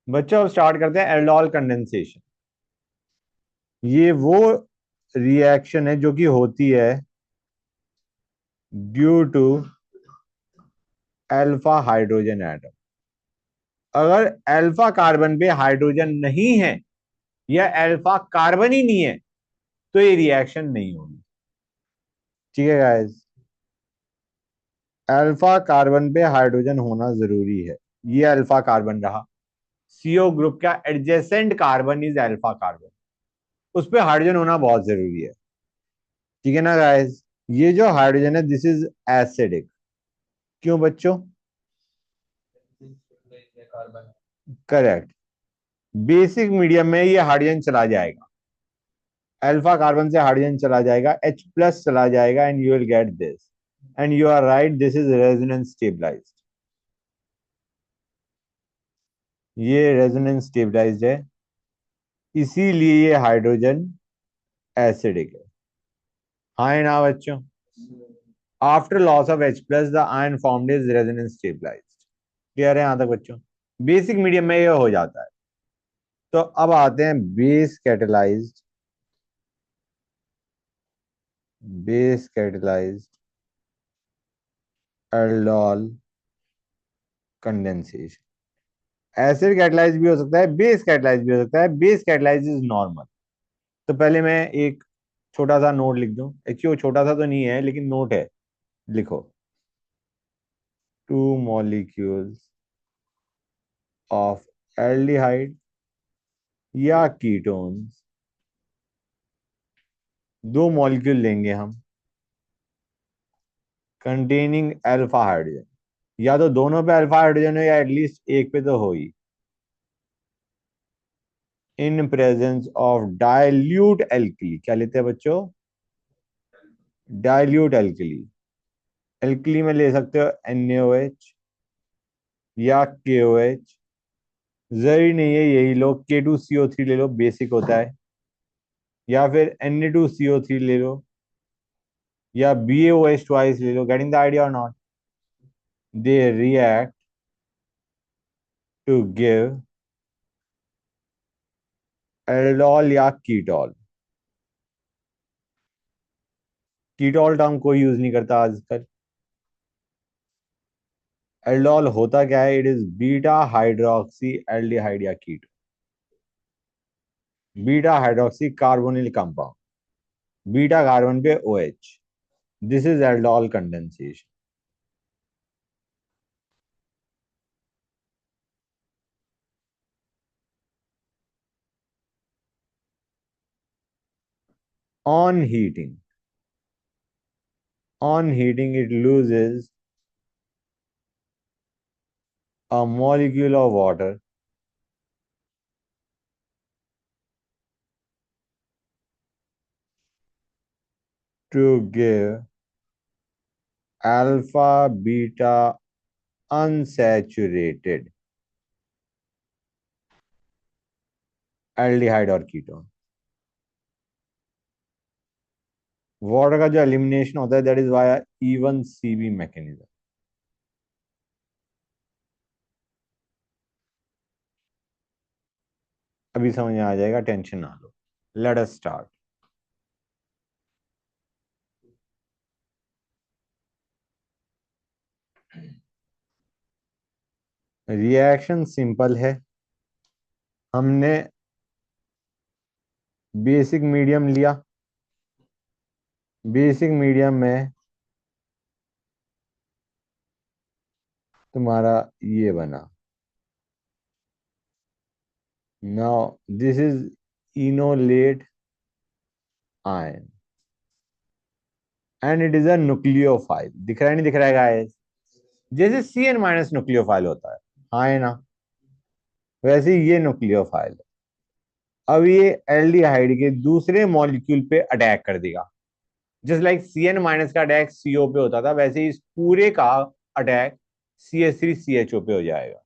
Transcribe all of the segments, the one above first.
बच्चों अब स्टार्ट करते हैं एल्डोल कंडेंसेशन। ये वो रिएक्शन है जो कि होती है due to alpha hydrogen atom. अगर अल्फा कार्बन पे हाइड्रोजन नहीं है या अल्फा कार्बन ही नहीं है तो ये रिएक्शन नहीं होगी। ठीक है गाइस, अल्फा कार्बन पे हाइड्रोजन होना जरूरी है। ये अल्फा कार्बन रहा, सीओ ग्रुप का adjacent carbon is alpha carbon, उस पे हाइड्रोजन होना बहुत जरूरी है। ठीक है ना गाइस। ये जो हाइड्रोजन है दिस इज एसिडिक। क्यों बच्चों? करेक्ट। बेसिक मीडियम में ये हाइड्रोजन चला जाएगा, अल्फा कार्बन से हाइड्रोजन चला जाएगा, H प्लस चला जाएगा and you will get this. And you are right, this is resonance stabilized. ये रेजोनेंस स्टेबलाइज्ड है, इसीलिए ये हाइड्रोजन एसिडिक है। हाँ है ना बच्चों? After loss of H plus the ion formed is resonance stabilized. Clear है यहां तक बच्चों? बेसिक मीडियम में ये हो जाता है। तो अब आते हैं base catalysed, base catalysed aldol condensation. Acid catalyse भी हो सकता है, बेस कैटेलाइज भी हो सकता है। Base catalyse is normal. तो पहले मैं एक छोटा सा नोट लिख दूं, एक्चुअली वो छोटा सा तो नहीं है लेकिन नोट है। लिखो, टू मॉलिक्यूल्स ऑफ एल्डिहाइड या कीटोन्स, दो मॉलिक्यूल लेंगे हम कंटेनिंग अल्फा हाइड्रोजन, या तो दोनों पे अल्फा हाइड्रोजन हो या एटलीस्ट एक पे तो हो ही, in presence of dilute alkali. क्या लेते हैं बच्चों? Dilute alkali. एल्कली में ले सकते हो NaOH या KOH। जरूरी नहीं है यही लो, K2CO3 ले लो, बेसिक होता है। या फिर Na2CO3 ले लो, या BaOH ट्वाइस ले लो। गेटिंग द आइडिया और not? They react to give aldol या कीटोल। कीटोल टर्म कोई यूज नहीं करता आजकल। एल्डोल होता क्या है? It is beta hydroxy aldehyde या keto, beta hydroxy carbonyl compound, beta carbon पे OH। This is aldol condensation. On heating, on heating it loses a molecule of water to give alpha beta unsaturated aldehyde और ketone. Water का जो elimination होता है that is via even CB mechanism. अभी समझ में आ जाएगा, टेंशन ना लो। Let us start. Reaction simple है। हमने बेसिक मीडियम लिया, बेसिक मीडियम में तुम्हारा ये बना। Now this is enolate ion and it is a nucleophile. दिख रहा है नहीं दिख रहा है गाइस? जैसे CN- न्यूक्लियोफाइल होता है, हाँ है ना, वैसे ही ये न्यूक्लियोफाइल है। अब ये एल्डिहाइड के दूसरे मॉलिक्यूल पे अटैक कर देगा। जस्ट लाइक CN- का अटैक CO पे होता था, वैसे ही इस पूरे का अटैक CH3CHO पे हो जाएगा।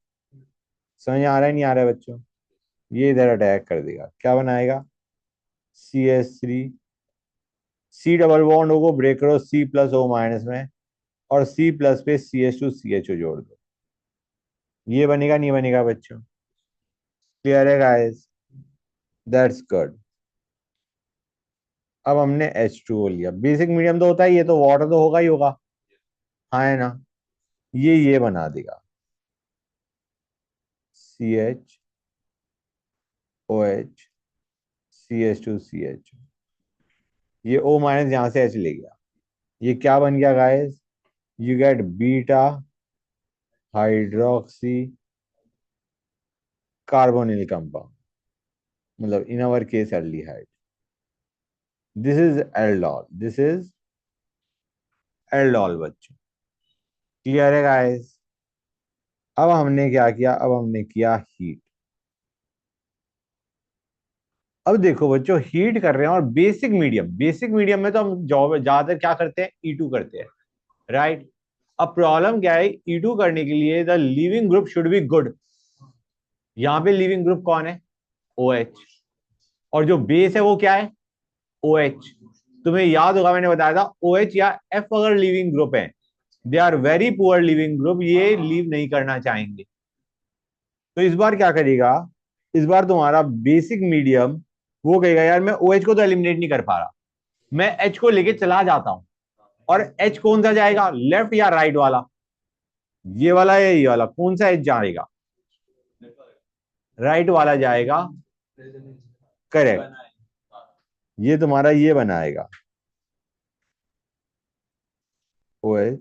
समझ आ रहा है नहीं आ रहा है बच्चों? ये इधर अटैक कर देगा, क्या बनाएगा? CH3, C डबल बॉन्ड को ब्रेक करो C+O- में, और C प्लस पे CH2CHO जोड़ दो। ये बनेगा नहीं बनेगा बच्चों? क्लियर है गाइस? That's good. अब हमने H2O लिया, बेसिक मीडियम तो होता ही, ये तो वाटर तो होगा ही होगा, हाँ है ना? ये बना देगा CHOH, CH2CH। ये O माइनस यहां से H ले गया, ये क्या बन गया guys? You get beta hydroxy carbonyl compound, मतलब in our case aldehyde. This is aldol, this is aldol बच्चों। क्लियर है गाइस? अब हमने क्या किया, अब हमने किया हीट। अब देखो बच्चों, हीट कर रहे हैं और बेसिक मीडियम में तो हम ज्यादातर क्या करते हैं, E2 करते हैं, राइट? अब प्रॉब्लम क्या है, E2 करने के लिए the leaving group should be good. यहाँ पे लिविंग ग्रुप कौन है? OH। और जो बेस है वो क्या है? OH। तुम्हें याद होगा मैंने बताया था, OH या F अगर लिविंग ग्रुप है, they are very poor leaving group, ये लीव नहीं करना चाहेंगे। तो इस बार क्या करेगा, इस बार तुम्हारा बेसिक मीडियम वो कहेगा यार मैं OH को तो एलिमिनेट नहीं कर पा रहा, मैं H को लेके चला जाता हूं। और H कौन सा जाएगा, लेफ्ट या राइट वाला? ये वाला या ये वाला, कौन सा H जाएगा? राइट वाला जाएगा, करेक्ट। ये तुम्हारा ये बनाएगा OH,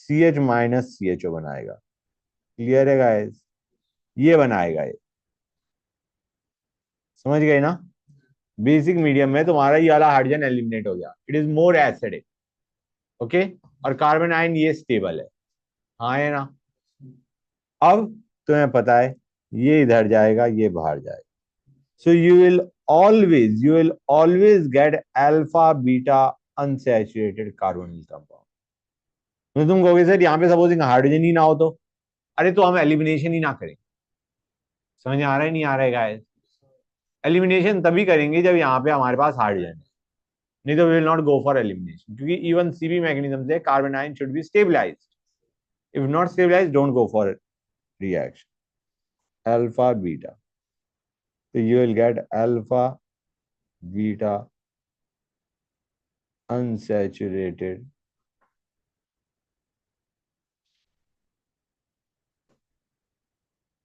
CH माइनस CHO बनाएगा। क्लियर है गाइस? ये बनाएगा ये, समझ गए ना? बेसिक मीडियम में तुम्हारा ये वाला हाइड्रोजन एलिमिनेट हो गया, it is more acidic. Okay. और कार्बन आयन ये स्टेबल है, हाँ है ना? अब तुम्हें पता है ये इधर जाएगा, ये बाहर जाएगा। So you will always get alpha beta unsaturated carbonyl compound. तो तुम कहोगे सर यहाँ पे सपोजिंग हाइड्रोजन ही ना हो तो? अरे तो हम एलिमिनेशन ही ना करें। समझ आ रहा है नहीं आ रहा है गाइस? एलिमिनेशन तभी करेंगे जब यहाँ पे हमारे पास हाइड्रोजन है, नहीं तो we will not go for elimination, क्योंकि इवन सीबी मैकेनिज्म से carbanion should be stabilised. If not stabilised don't go for reaction alpha beta. तो you will get alpha beta unsaturated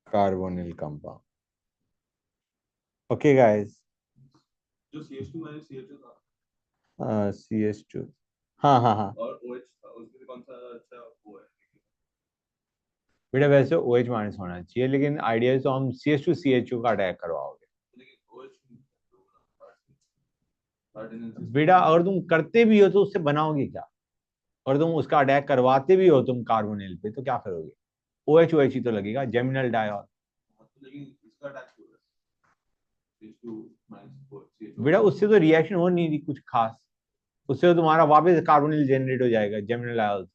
carbonyl compound. Okay guys? जो CH2 minus CH2 था CH2, हाँ हाँ हाँ और OH था, उसमें कौन सा अच्छा वो है? बेटा वैसे OH माइनस होना चाहिए, लेकिन आइडिया तो हम CH2 CHO का अटैक करवाओगे। लेकिन OH हाइड्रोजन बेटा अगर तुम करते भी हो तो उससे बनाओगे क्या? और तुम उसका अटैक करवाते भी हो तुम कार्बोनिल पे, तो क्या करोगे? OH ही तो लगेगा, जेमिनल डायऑल। लेकिन इसका अटैक हो रहा है CH2 माइनस CH2। बेटा उससे तो रिएक्शन हो नहीं रही कुछ खास, उससे तो तुम्हारा वापस कार्बोनिल जनरेट हो जाएगा जेमिनल डायऑल।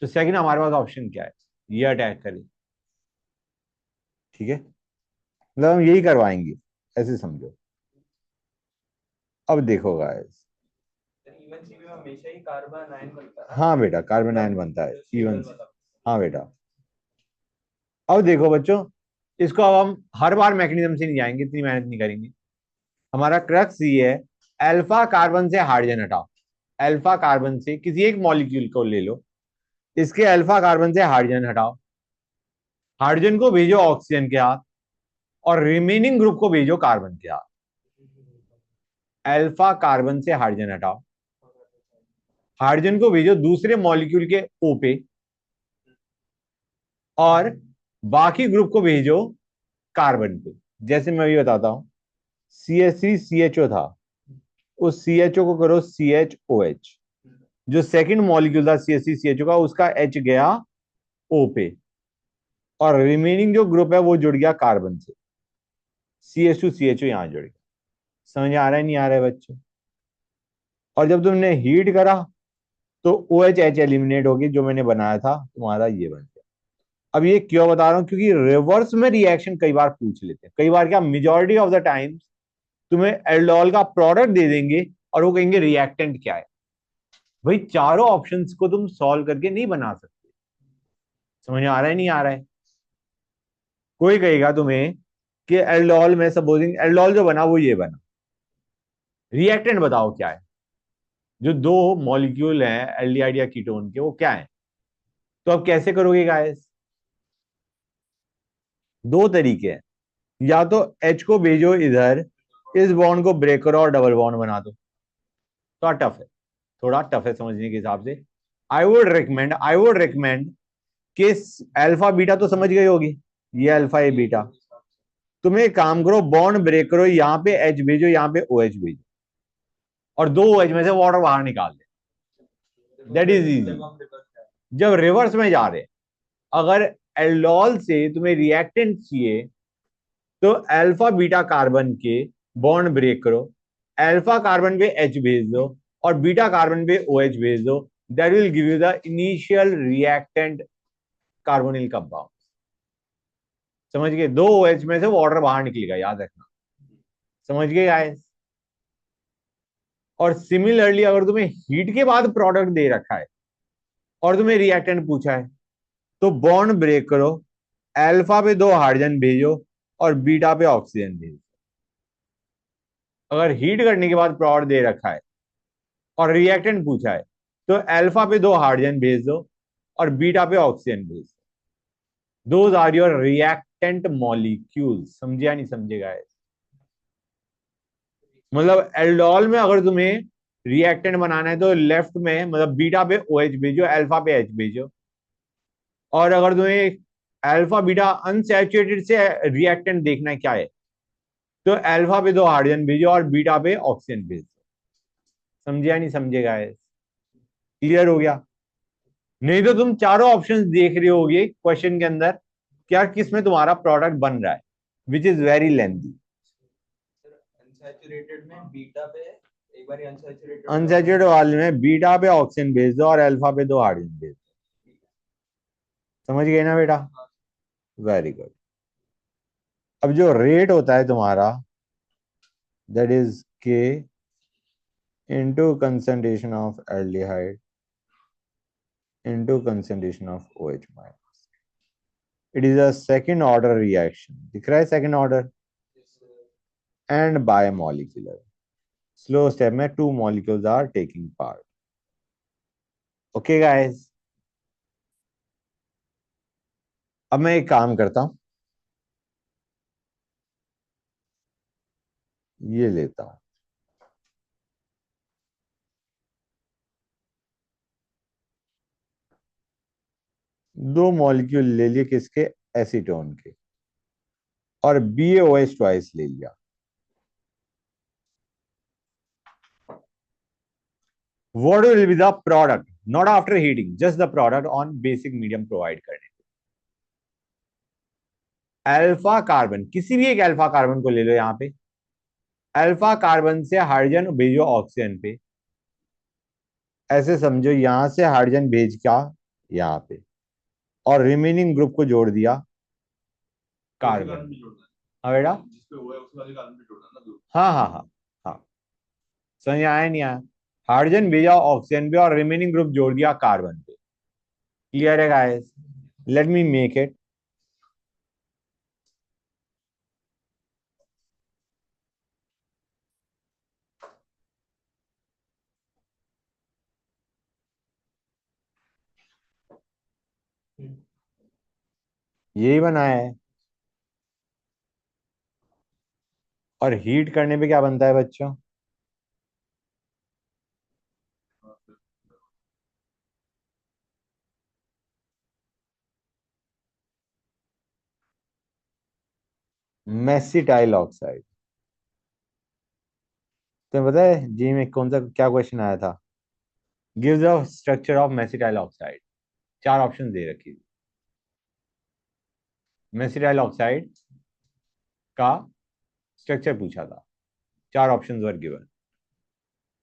तो सेकंड हमारे पास ऑप्शन क्या है, ये अटैक करें। ठीक है, मतलब हम यही करवाएंगे, ऐसे समझो। अब देखो गाइस, इवन सी में हमेशा ही कार्बन आयन बनता है। हाँ बेटा कार्बन आयन बनता है इवन से, हाँ बेटा। अब देखो बच्चों, इसको अब हम हर बार मैकेनिज्म से नहीं जाएंगे, इतनी मेहनत नहीं करेंगे। हमारा क्रक्स ये है, अल्फा कार्बन से हाइड्रोजन हटाओ। अल्फा कार्बन से किसी एक मॉलिक्यूल को ले लो, इसके अल्फा कार्बन से हाइड्रोजन हटाओ, हाइड्रोजन को भेजो ऑक्सीजन के हाथ, और रिमेनिंग ग्रुप को भेजो कार्बन के हाथ। अल्फा कार्बन से हाइड्रोजन हटाओ, हाइड्रोजन को भेजो दूसरे मॉलिक्यूल के ओ पे, और बाकी ग्रुप को भेजो कार्बन पे। जैसे मैं भी बताता हूं, CH3CHO था, उस CHO को करो CHOH। जो सेकंड मॉलिक्यूल था CH3CHO का, उसका H गया O पे, और रिमेनिंग जो ग्रुप है वो जुड़ गया कार्बन से, CH2CHO यहां जुड़ गया। समझ आ रहा है नहीं आ रहा है बच्चों? और जब तुमने हीट करा तो OH एलिमिनेट होगी, जो मैंने बनाया था तुम्हारा ये बन गया। अब ये क्यों बता रहा हूं, क्योंकि रिवर्स में रिएक्शन कई बार पूछ लेते हैं, कई बार क्या मेजोरिटी ऑफ द टाइम्स तुम्हें एल्डोल का प्रोडक्ट दे देंगे और वो कहेंगे रिएक्टेंट क्या है। भाई चारों ऑप्शंस को तुम सॉल्व करके नहीं बना सकते। समझ में आ रहा है नहीं आ रहा है? कोई कहेगा तुम्हें कि एल्डोल में सपोजिंग एल्डोल जो बना वो ये बना, रिएक्टेंट बताओ क्या है, जो दो मॉलिक्यूल हैं एल्डिहाइड या कीटोन के वो क्या है। तो अब कैसे करोगे गाइस, दो तरीके हैं, या तो एच को भेजो इधर, इस बॉन्ड को ब्रेक करो और डबल बॉन्ड बना दो। थोड़ा टफ है, थोड़ा टफ है समझने के हिसाब से। आई वुड रिकमेंड कि अल्फा बीटा तो समझ गई होगी, ये अल्फा ये बीटा। तुम एक काम करो, बॉन्ड ब्रेक करो, यहाँ पे एच भेजो, यहाँ पे ओ एच भेजो, और दो ओ एच में से वाटर बाहर निकाल दे, दैट इज इजी। जब रिवर्स में जा रहे, अगर एल्डोल से तुम्हें रिएक्टेंट चाहिए तो अल्फा बीटा कार्बन के बॉन्ड ब्रेक करो, अल्फा कार्बन पे एच भेज दो और बीटा कार्बन पे ओ एच भेज दो, that will give you the initial reactant carbonyl compound. समझ गए, दो ओ एच में से वाटर बाहर निकलेगा, याद रखना। समझ गए गाइस। और सिमिलरली अगर तुम्हें हीट के बाद प्रोडक्ट दे रखा है और तुम्हें रिएक्टेंट पूछा है, तो बॉन्ड ब्रेक करो, अल्फा पे दो हाइड्रोजन भेजो और बीटा पे ऑक्सीजन भेजो। अगर हीट करने के बाद प्रोडक्ट दे रखा है और रिएक्टेंट पूछा है, तो अल्फा पे दो हाइड्रोजन भेज दो और बीटा पे ऑक्सीजन भेज दो। Those are your reactant molecules. समझे या नहीं समझे गाइस। मतलब एल्डोल में अगर तुम्हें रिएक्टेंट बनाना है तो लेफ्ट में मतलब बीटा पे ओ एच भेजो, अल्फा पे एच भेजो। और अगर तुम्हें अल्फा बीटा अनसैचुरेटेड से रिएक्टेंट देखना है क्या है, तो अल्फा पे दो हाइड्रोजन भेजो और बीटा पे ऑक्सीजन भेजो। समझे या नहीं समझे गाइस। क्लियर हो गया। नहीं तो तुम चारों ऑप्शंस देख रहे होगे क्वेश्चन के अंदर, क्या किस में तुम्हारा प्रोडक्ट बन रहा है, which is very lengthy. Unsaturated में बीटा पे एक बार अनसैचुरेटेड अनसैचुरेटेड वाले में बीटा पे ऑक्सीजन भेज दो और अल्फा पे दो हाइड्रोजन भेज दो। समझ गए ना बेटा, वेरी गुड। अब जो रेट होता है तुम्हारा, that is K into concentration of aldehyde into concentration of OH minus. It is a second order reaction, दिख रहा है second order, and biomolecular. Slow step में two molecules are taking part. Okay guys. अब मैं एक काम करता हूं, ये लेता हूं, दो मॉलिक्यूल ले लिए किसके, एसीटोन के, और BaOH ट्वाइस ले लिया। What will be the product? Not after heating, just the product on basic medium provide करने। अल्फा कार्बन, किसी भी एक अल्फा कार्बन को ले लो, यहां पे अल्फा कार्बन से हाइड्रोजन भेजो ऑक्सीजन पे, ऐसे समझो यहां से हाइड्रोजन भेज क्या यहाँ पे, और रिमेनिंग ग्रुप को जोड़ दिया कार्बन। हाँ बेटा, जिसपे वो है उसके वाले कार्बन पे जोड़ना ना ग्रुप। हाँ हाँ हाँ हाँ, समझ आया नहीं आया। हाइड्रोजन भेजा ऑक्सीजन पे और रिमेनिंग ग्रुप जोड़ दिया कार्बन पे। क्लियर है guys. Let me make it. यही बनाया है। और हीट करने पे क्या बनता है बच्चों, मेसिटाइल ऑक्साइड। तुम्हें पता है जी में कौन सा क्या क्वेश्चन आया था, give the structure of mesityl oxide. चार ऑप्शन दे रखी थी, मेसिटाइल ऑक्साइड का स्ट्रक्चर पूछा था, चार ऑप्शंस वर गिवन।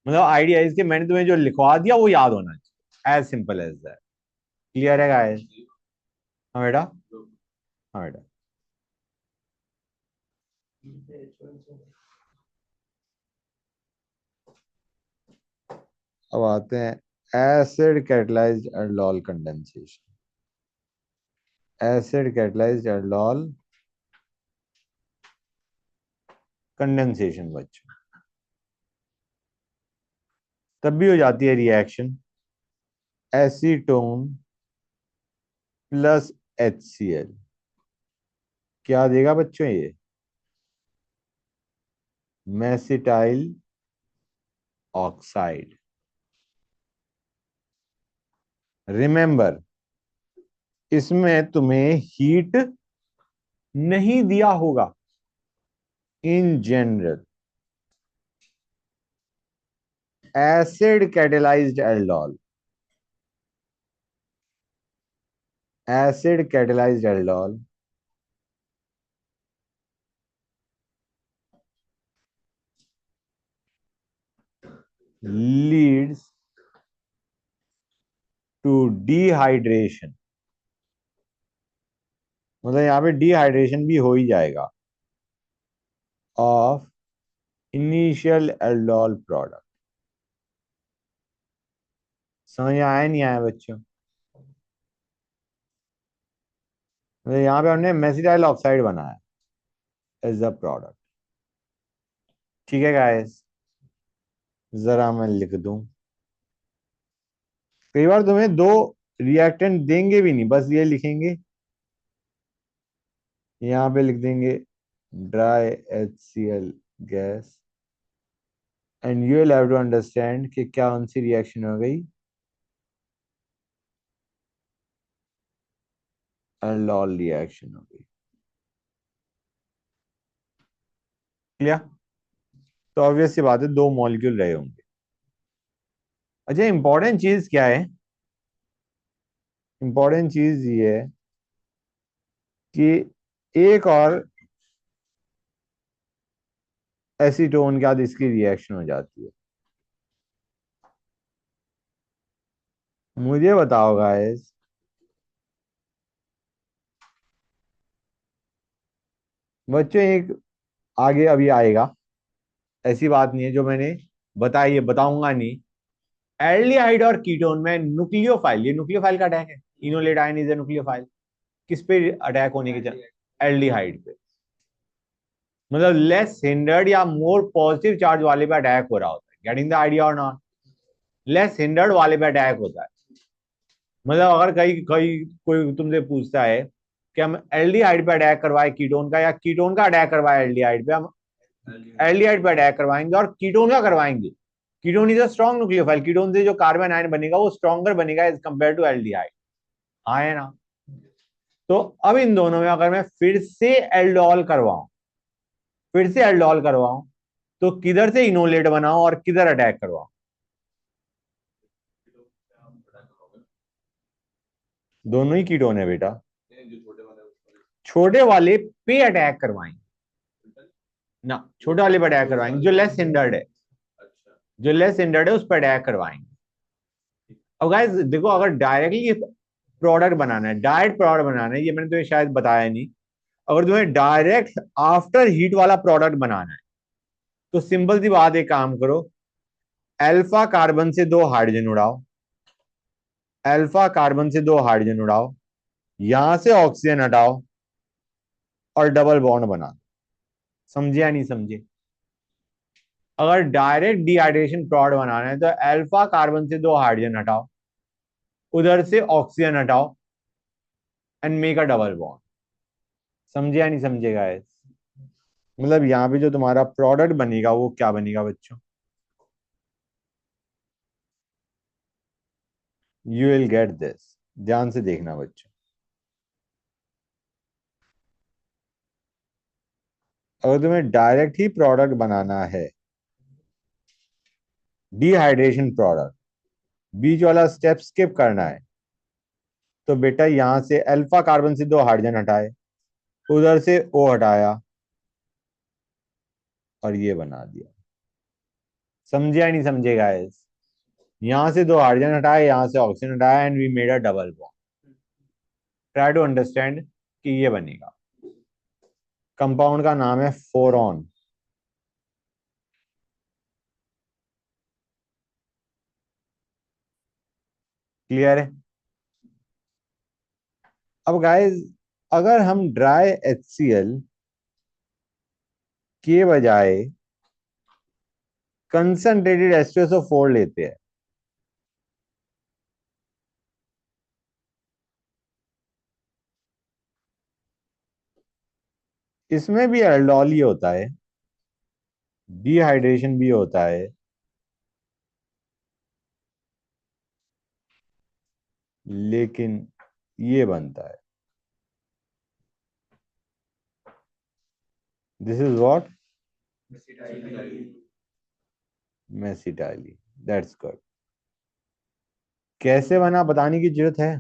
मतलब आइडिया इसके, मैंने तुम्हें जो लिखवा दिया वो याद होना चाहिए, as simple as that. Clear है गाइस। हाँ बेटा, हाँ बेटा। अब आते हैं acid catalyzed aldol condensation. Acid catalyzed aldol condensation बच्चों, तब भी हो जाती है रिएक्शन एसीटोन प्लस HCl। क्या देगा बच्चों ये? Mesityl oxide. रिमेंबर, इसमें तुम्हें हीट नहीं दिया होगा in general. Acid catalyzed aldol, acid catalyzed aldol leads to dehydration, मतलब यहां पे डिहाइड्रेशन भी हो ही जाएगा ऑफ इनिशियल एल्डोल प्रोडक्ट। समझ आया नहीं आया बच्चों? मतलब यहां पे हमने मेसिटाइल ऑक्साइड बनाया एज अ प्रोडक्ट। ठीक है गाइस, जरा मैं लिख दूं। कई बार तुम्हें दो रिएक्टेंट देंगे भी नहीं, बस ये लिखेंगे, यहां पे लिख देंगे dry HCl gas, and you will have to understand कि क्या उनसी रिएक्शन हो गई, एल्डोल रिएक्शन हो गई। क्लियर? तो ऑब्वियस सी बात है, दो मॉलिक्यूल रहे होंगे। अच्छा, इंपॉर्टेंट चीज क्या है? इंपॉर्टेंट चीज ये है कि एक और एसीटोन के साथ इसकी रिएक्शन हो जाती है। मुझे बताओ गाइस, बच्चों एक आगे अभी आएगा, ऐसी बात नहीं है जो मैंने बताई है बताऊंगा नहीं। एल्डिहाइड और कीटोन में न्यूक्लियोफाइल, ये न्यूक्लियोफाइल का अटैक है। Enolate ion is a nucleophile. किस पे अटैक होने के? एल्डिहाइड पे। मतलब लेस हिंडर्ड या मोर पॉजिटिव चार्ज वाले पे अटैक हो रहा होता है। गेटिंग द आइडिया और नॉट? लेस हिंडर्ड वाले पे अटैक होता है। मतलब अगर कहीं कहीं कोई तुमसे पूछता है कि हम एल्डिहाइड पे अटैक करवाए कीटोन का, या कीटोन का अटैक करवाए एल्डिहाइड पे, हम एल्डिहाइड पे अटैक करवाएंगे और कीटोन का करवाएंगे। Ketone is a strong nucleophile, ketone से जो कार्बन आयन बनेगा वो स्ट्रॉन्गर बनेगा एज कंपेयर टू एल्डिहाइड। हाँ है ना? तो अब इन दोनों में अगर मैं फिर से एल्डोल करवाऊं, फिर से एल्डोल करवाऊं, तो किधर से इनोलेट बनाऊं और किधर अटैक करवाऊं? दोनों ही कीटोन है बेटा। छोटे वाले पे अटैक करवाएंगे ना, छोटे वाले पे अटैक करवाएंगे जो लेस हिंडर्ड है, जो लेस हिंडर्ड है उस पर अटैक करवाएंगे। अब गाइस देखो, अगर डायरेक्टली प्रोडक्ट बनाना है, डायरेक्ट प्रोडक्ट बनाना है, ये मैंने तुम्हें शायद बताया नहीं। अगर तुम्हें डायरेक्ट आफ्टर हीट वाला प्रोडक्ट बनाना है, तो सिंपल सी बात, एक काम करो, अल्फा कार्बन से दो हाइड्रोजन उड़ाओ, अल्फा कार्बन से दो हाइड्रोजन उड़ाओ, यहां से ऑक्सीजन हटाओ और डबल बॉन्ड बना दो। समझे या नहीं समझे? अगर डायरेक्ट डिहाइड्रेशन प्रोडक्ट बनाना है, तो अल्फा कार्बन से दो हाइड्रोजन हटाओ, उधर से ऑक्सीजन हटाओ and make a double bond. समझे या नहीं समझे गाइस? मतलब यहाँ पे जो तुम्हारा प्रोडक्ट बनेगा वो क्या बनेगा बच्चों? यू विल गेट दिस, ध्यान से देखना बच्चों। अगर तुम्हें डायरेक्ट ही प्रोडक्ट बनाना है, डिहाइड्रेशन प्रोडक्ट, बीच वाला स्टेप स्किप करना है, तो बेटा यहां से अल्फा कार्बन से दो हाइड्रोजन हटाए, उधर से ओ हटाया और ये बना दिया। समझे या नहीं समझे गाइस? यहां से दो हाइड्रोजन हटाए, यहां से ऑक्सीजन हटाया and we made a double bond. Try to understand कि ये बनेगा। कंपाउंड का नाम है फोरॉन। क्लियर है? अब गाइस, अगर हम ड्राई HCl के बजाय कंसंट्रेटेड H2SO4 लेते हैं, इसमें भी एल्डोल ही होता है, डिहाइड्रेशन भी होता है, लेकिन ये बनता है, दिस इज व्हाट, मेसिटाइली। That's good. कैसे बना बताने की जरूरत है?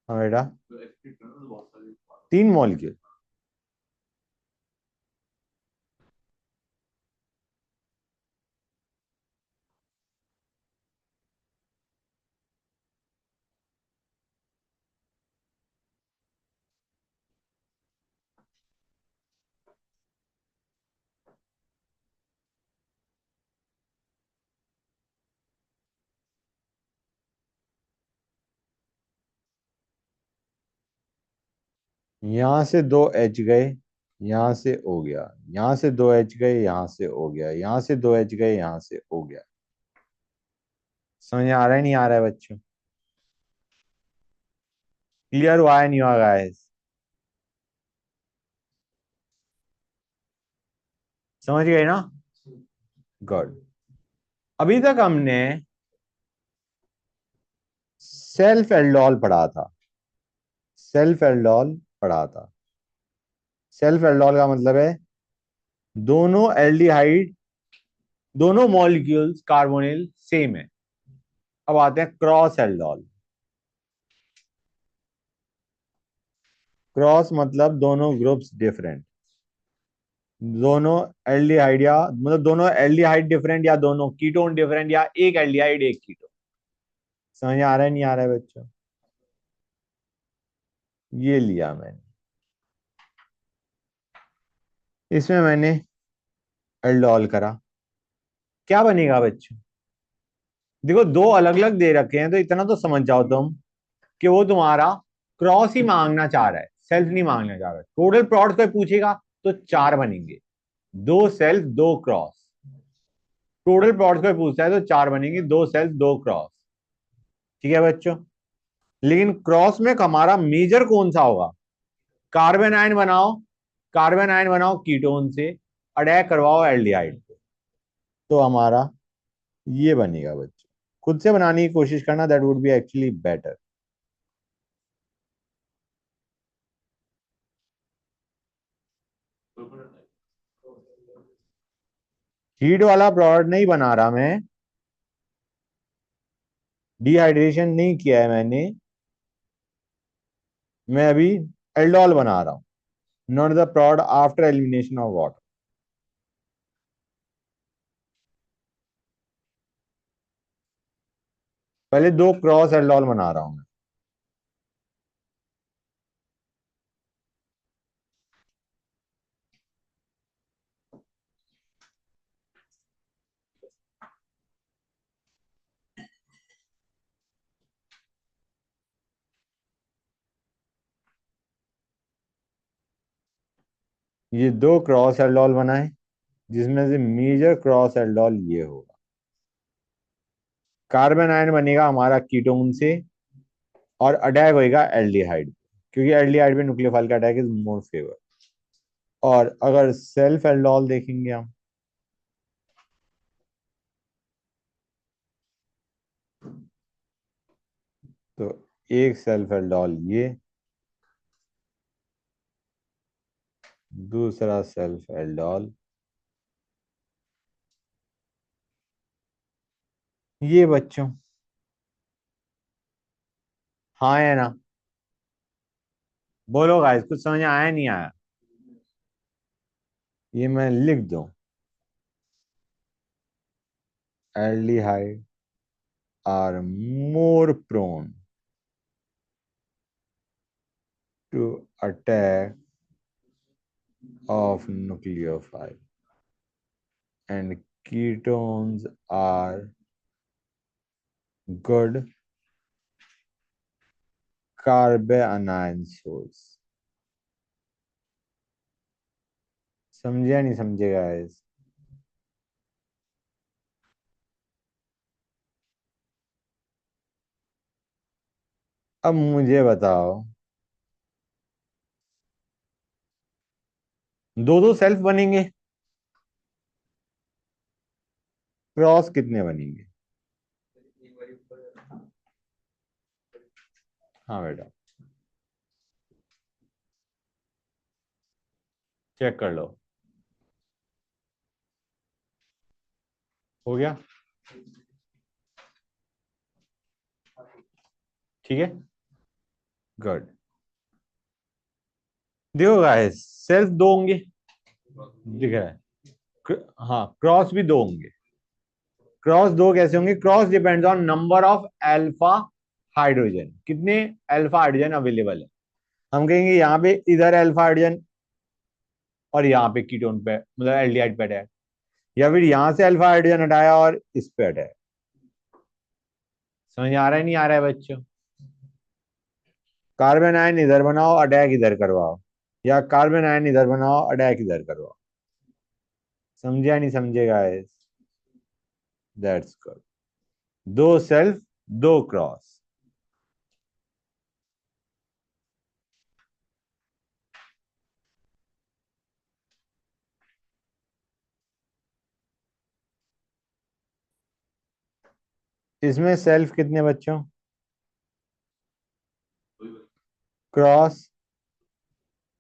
हाँ बेटा, तीन मॉलिक्यूल। यहां से दो एच गए, यहां से हो गया, यहां से दो एच गए, यहां से हो गया, यहां से दो एच गए, यहां से हो गया। समझ आ रहा है नहीं आ रहा है बच्चों? क्लियर हुआ है नहीं हुआ गाइस? समझ गए ना? गुड। अभी तक हमने सेल्फ एल्डोल पढ़ा था, सेल्फ एल्डोल पढ़ा था। सेल्फ एल्डोल का मतलब है दोनों एल्डिहाइड, दोनों मॉलिक्यूल्स कार्बोनिल सेम है। अब आते हैं क्रॉस एल्डोल। क्रॉस मतलब दोनों ग्रुप्स डिफरेंट, दोनों एल्डिहाइड या मतलब दोनों एल्डिहाइड डिफरेंट, या दोनों कीटोन डिफरेंट, या एक एल्डिहाइड एक कीटोन। समझ आ रहा है नहीं आ रहा है बच्चों? ये लिया मैंने, इसमें मैंने एल्डोल करा, क्या बनेगा बच्चों? देखो दो अलग अलग दे रखे हैं तो इतना तो समझ जाओ तुम कि वो तुम्हारा क्रॉस ही मांगना चाह रहा है, सेल्फ नहीं मांगना चाह रहा है। टोटल प्रोडक्ट कोई पूछेगा तो चार बनेंगे, दो सेल्फ दो क्रॉस। टोटल प्रोडक्ट कोई पूछता है तो चार बनेंगे, दो सेल्फ दो क्रॉस। ठीक है बच्चों? लेकिन क्रॉस में हमारा मेजर कौन सा होगा? कार्बन आयन बनाओ, कार्बन आयन बनाओ कीटोन से, अटैक करवाओ एल्डिहाइड को, तो हमारा ये बनेगा बच्चों। खुद से बनाने की कोशिश करना, that would be actually better. Heat वाला प्रोडक्ट नहीं बना रहा मैं, डिहाइड्रेशन नहीं किया है मैंने, मैं अभी एल्डोल बना रहा हूं, not the product after elimination of water. पहले दो क्रॉस एल्डोल बना रहा हूं मैं। ये दो क्रॉस एल्डोल बनाए, जिसमें से मेजर क्रॉस एल्डोल ये होगा। कार्बन आयन बनेगा हमारा कीटोन से, और अटैक होएगा एल्डिहाइड, क्योंकि एल्डिहाइड पे न्यूक्लियोफाइल का अटैक इज मोर फेवर। और अगर सेल्फ एल्डोल देखेंगे हम, तो एक सेल्फ एल्डोल ये, दूसरा सेल्फ एल्डोल ये बच्चों। हाँ है ना? बोलो गाइस, कुछ समझ आया नहीं आया? ये मैं लिख दूं, aldehyde are more prone to attack of nucleophile, and ketones are good carbon anion source. समझे या नहीं समझे गाइस? अब मुझे बताओ, दो दो सेल्फ बनेंगे, क्रॉस कितने बनेंगे? हाँ बेटा, चेक कर लो। हो गया? ठीक है, गुड। देखो गाइस, सेल्फ दो होंगे, दिख रहा है। हाँ, क्रॉस भी दो होंगे। क्रॉस दो कैसे होंगे? Cross depends on number of alpha hydrogen. कितने अल्फा हाइड्रोजन अवेलेबल है? हम कहेंगे यहाँ पे इधर अल्फा हाइड्रोजन और यहाँ पे कीटोन पे, मतलब एल्डिहाइड पे है, या फिर यहाँ से अल्फा हाइड्रोजन हटाया और इस पे हटाया। समझ आ रहा है नहीं आ रहा है बच्चों? कार्बन आयन इधर बनाओ, अटैक इधर करवाओ, या कार्बन आयन इधर बनाओ, अटैक इधर करवाओ। समझे नहीं समझेगा? That's good. दो सेल्फ, दो क्रॉस। इसमें सेल्फ कितने बच्चों? क्रॉस।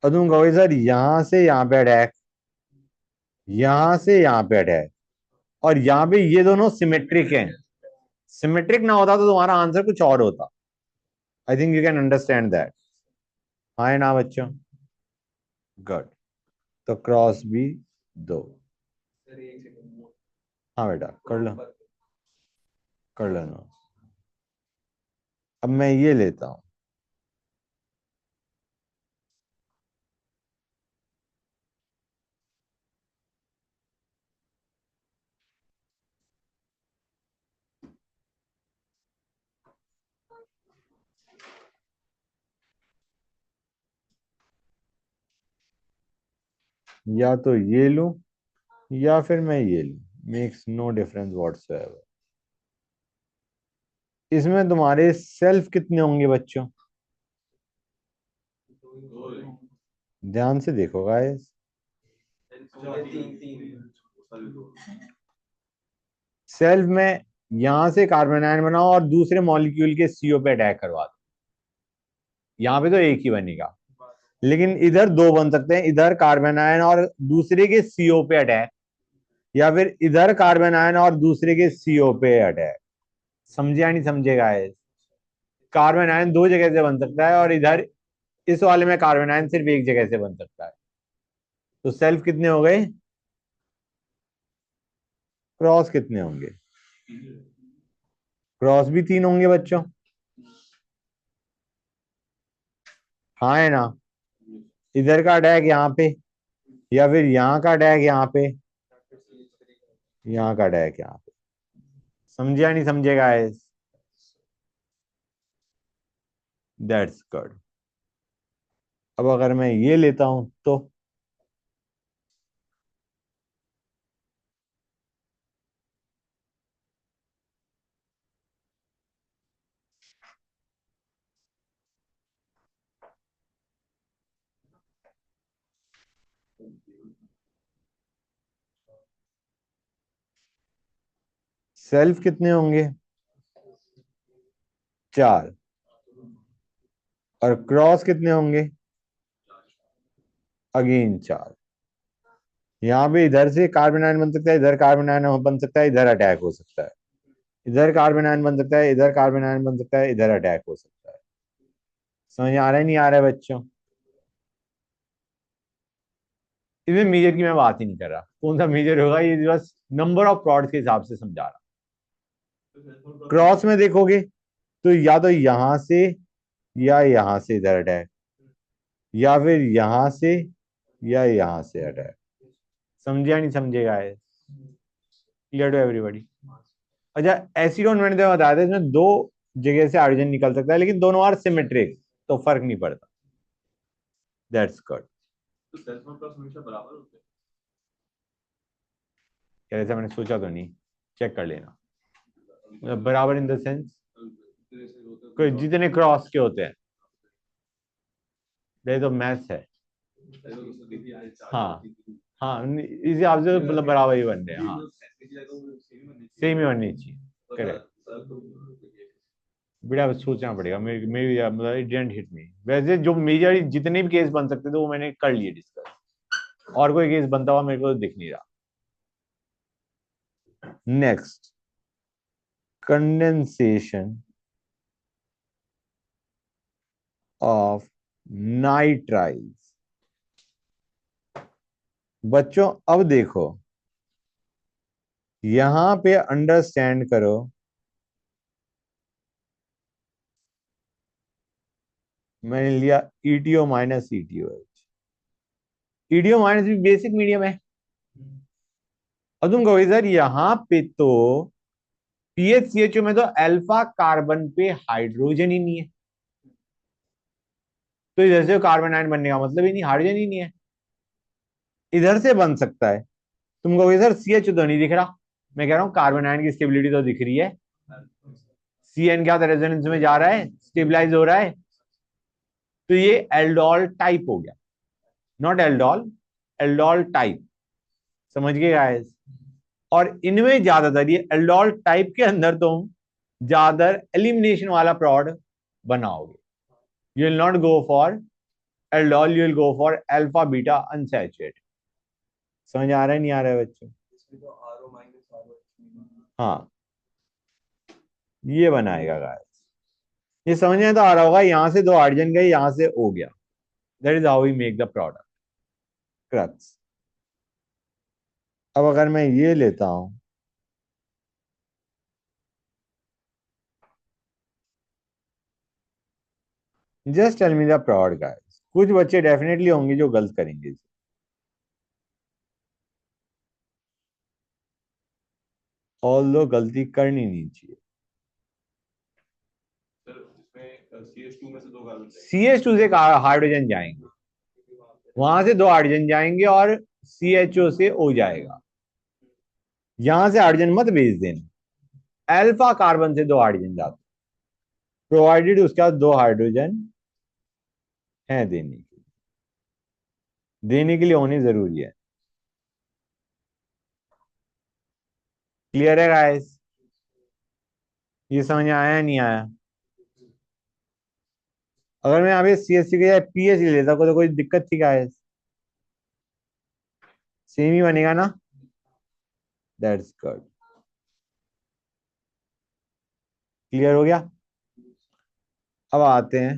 और तुम कहोगे सर यहां से यहां पे अटैक, यहां से यहां पे अटैक, और यहां पे ये दोनों सिमेट्रिक हैं। सिमेट्रिक ना होता तो तुम्हारा आंसर कुछ और होता। I think you can understand that. हाँ है ना बच्चों? गुड। तो क्रॉस भी दो। हाँ बेटा, कर लो, कर लेना। अब मैं ये लेता हूं, या तो ये लूं या फिर मैं ये लूं, मेक्स नो डिफरेंस व्हाटसोएवर। इसमें तुम्हारे सेल्फ कितने होंगे बच्चों? ध्यान से देखो गाइस। सेल्फ में यहां से कार्बन आयन बनाओ और दूसरे मॉलिक्यूल के सीओ पे अटैक करवा दो। यहां पे तो एक ही बनेगा, लेकिन इधर दो बन सकते हैं, इधर कार्बन आयन और दूसरे के सीओ पे अटैक, या फिर इधर कार्बन आयन और दूसरे के सीओ पे अटैक। समझे या नहीं समझेगा? कार्बन आयन दो जगह से बन सकता है, और इधर इस वाले में कार्बन आयन सिर्फ एक जगह से बन सकता है। तो सेल्फ कितने हो गए? क्रॉस कितने होंगे? क्रॉस भी तीन होंगे बच्चों। हाँ है ना? इधर का अटैक यहाँ पे, या फिर यहाँ का अटैक यहाँ पे, यहाँ का अटैक यहाँ पे। समझे या नहीं समझेगा? That's good. अब अगर मैं ये लेता हूं तो सेल्फ कितने होंगे? चार। और क्रॉस कितने होंगे? अगेन चार। यहाँ पे इधर से कार्बन आयन बन सकता है, इधर कार्बन आयन बन सकता है, इधर अटैक हो सकता है, इधर कार्बन आयन बन सकता है, इधर कार्बन आयन बन सकता है, इधर अटैक हो सकता है। समझ आ रहा है नहीं आ रहा है बच्चों? इसमें मेजर की मैं बात ही नहीं कर रहा, कौन सा मेजर होगा, ये बस नंबर ऑफ प्लॉट्स के हिसाब से समझा रहा। क्रॉस में देखोगे तो या तो यहां से या यहां से इधर अटैक, या फिर यहां से या यहां से अटैक। समझे या नहीं समझेगा? Clear to everybody? अच्छा, एसिड और मैंने तुम्हें बताया था, इसमें दो जगह से हाइड्रोजन निकल सकता है, लेकिन दोनों आर सिमेट्रिक। तो फर्क नहीं पड़ता। That's good. तो सेल्फ और प्लस हमेशा बराबर होते हैं। क्या ऐसा मैंने सोचा तो नहीं, चेक कर लेना। मतलब बराबर इन द सेंस जितने से होते हैं कोई जितने क्रॉस के होते हैं, ये तो मैथ्स है। तो उसने देखी है हाँ हाँ, इस हिसाब से मतलब बराबर ही बन रहे हैं। हाँ, सेम ही बननी चाहिए। करेक्ट। बेटा अब सोचना पड़ेगा, मेरी मेरी मतलब इट डिडंट हिट मी। वैसे जो मेजर जितने भी केस बन सकते थे वो मैंने कर लिए डिस्कस, और कोई केस बनता हुआ मेरे को दिख नहीं रहा। Next, condensation of nitriles. बच्चों अब देखो, यहां पे अंडरस्टैंड करो, मैंने लिया ईटीओ माइनस ईटीओएच। ईटीओ माइनस भी बेसिक मीडियम है। और तुम कहोगे सर यहाँ पे तो पीएचसीएचओ में तो अल्फा कार्बन पे हाइड्रोजन ही नहीं है, तो इधर से कार्बन आयन बनने का मतलब ही नहीं, हाइड्रोजन ही नहीं है। इधर से बन सकता है। तुम कहोगे सर सीएच तो नहीं दिख रहा। मैं कह रहा हूं कार्बन आयन की स्टेबिलिटी तो दिख रही है। सीएन क्या रेजोनेंस में जा रहा है, स्टेबलाइज हो रहा है। तो ये एल्डोल टाइप हो गया, नॉट एल्डोल, एल्डोल टाइप। समझ गए गाइस? और इनमें ज्यादातर ये एल्डोल टाइप के अंदर तुम ज्यादा एलिमिनेशन वाला प्रोडक्ट बनाओगे। You will not go for aldol, you will go for alpha beta unsaturated. समझ आ रहा है नहीं आ रहा है बच्चों? इसमें तो आरओ माइनस आरओ। हाँ, ये बनाएगा गाइस। ये समझ में तो आ रहा होगा, यहां से दो हाइड्रोजन गए, यहां से हो गया। That is how we make the product crux. अब अगर मैं ये लेता हूं, just tell me the product guys. कुछ बच्चे डेफिनेटली होंगे जो गलत करेंगे, ऑल्दो गलती करनी नहीं चाहिए। सर इसमें CH2 में से दो कार्बन चाहिए। CH2 से हाइड्रोजन जाएंगे, वहां से दो हाइड्रोजन जाएंगे और CHO से O जाएगा। यहां से हाइड्रोजन मत भेज देना, अल्फा कार्बन से दो हाइड्रोजन जाते, प्रोवाइडेड उसके बाद दो हाइड्रोजन है देने के लिए होनी जरूरी है। क्लियर है गाइस? ये समझ में आया नहीं आया? अगर मैं यहाँ पे CH3 के जाए PH ले लेता तो कोई दिक्कत थी गाइस? सेम ही बनेगा ना? That's good. क्लियर हो गया? अब आते हैं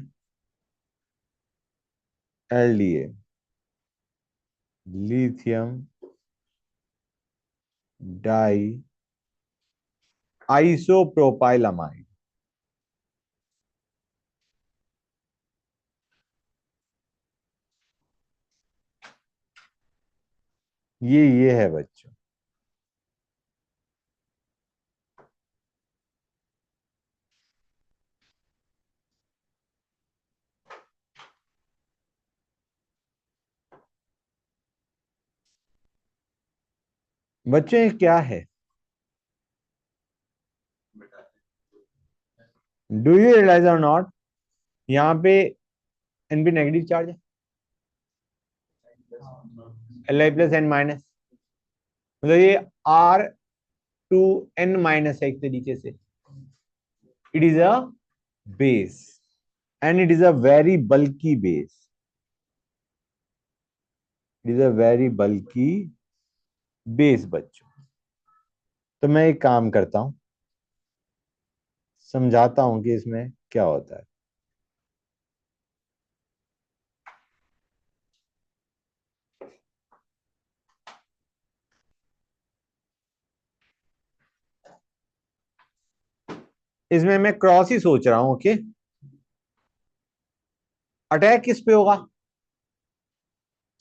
LDA, लिथियम डाई आइसोप्रोपाइलमाइड। ये है बच्चों। बच्चों ये क्या है? डू यू रियलाइज और नॉट, यहाँ पे NP नेगेटिव चार्ज है, Li प्लस N माइनस, मतलब ये R2N माइनस है एक तरीके से। It is a base and it is a very bulky base. It is a very bulky base बच्चों। तो मैं एक काम करता हूं, समझाता हूं कि इसमें क्या होता है। इसमें मैं क्रॉस ही सोच रहा हूं। ओके, अटैक किस पे होगा?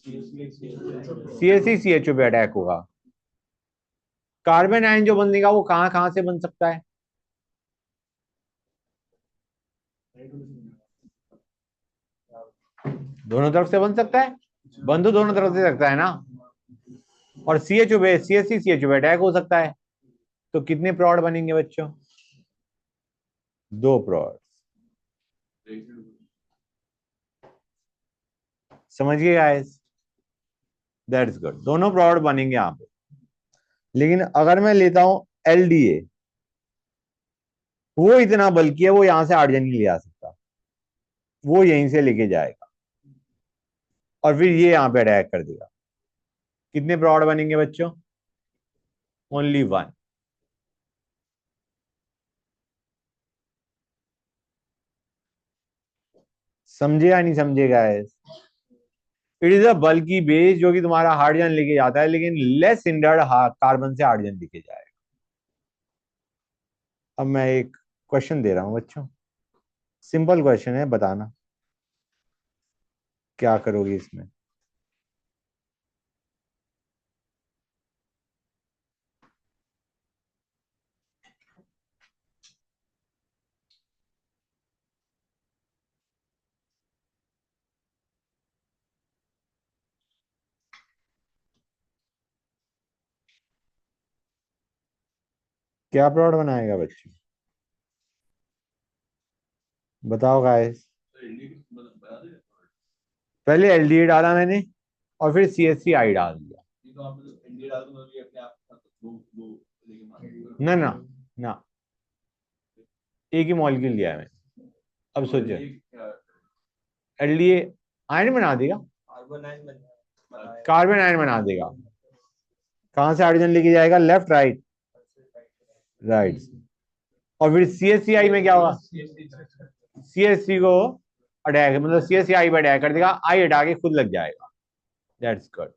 CH3CHO पे अटैक होगा। कार्बन आयन जो बनेगा वो कहां कहां से बन सकता है? दोनों तरफ से बन सकता है, बन तो दोनों तरफ से सकता है ना। और सी एच ओ पे सी एच ओ पे अटैक हो सकता है। तो कितने प्रोड बनेंगे बच्चों? 2 प्रोड। समझ गए गाइस? दैट्स गुड, दोनों प्रोड बनेंगे यहाँ पे। लेकिन अगर मैं लेता हूं एलडीए, वो इतना बल्कि है, वो यहां से हाइड्रोजन नहीं ले आ सकता, वो यहीं से लेके जाएगा और फिर ये यहां पे अटैक कर देगा। कितने प्रोड बनेंगे बच्चों? ओनली 1। समझे या नहीं समझे गाइस? इट इज अ बल्कि बेस जो कि तुम्हारा हाइड्रोजन लेके जाता है, लेकिन लेस हिंडर्ड कार्बन से हाइड्रोजन लेके जाएगा। अब मैं एक क्वेश्चन दे रहा हूं बच्चों, सिंपल क्वेश्चन है, बताना क्या करोगे इसमें। क्या प्रोड बनाएगा बच्चों? बताओ गाइस। पहले एलडीए डाला मैंने और फिर सीएससी आई डाल दिया। ना ना ना, एक ही मॉलिक्यूल लिया है मैंने। अब सोचो, एलडीए आयन बना देगा, कार्बन आयन बना देगा। कहां से हाइड्रोजन लेके जाएगा? Left right? राइट। और फिर सीएससी आई में क्या होगा? सीएससी को अटैक, मतलब सीएससी आई पे अटैक कर देगा, आई हटा के खुद लग जाएगा। That's good,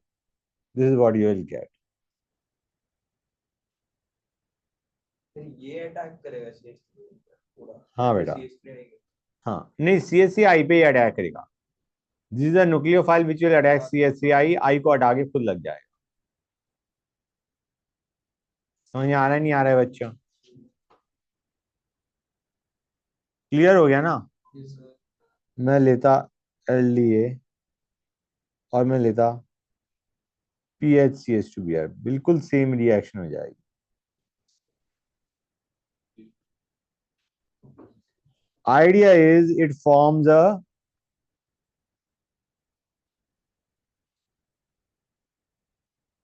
this is what you will gate. ये अटैक करेगा CH3 पूरा? हाँ बेटा, CH3 नहीं? हाँ नहीं, सीएससी आई पे ही अटैक करेगा। This is the nucleophile which will attack CSC I, I को हटा के खुद लग जाएगा। समझ में आ रहा है नहीं आ रहा है बच्चों? क्लियर हो गया ना? मैं लेता एलडीए और मैं लेता PHCH2Br, बिल्कुल सेम रिएक्शन हो जाएगी। Idea is it forms a,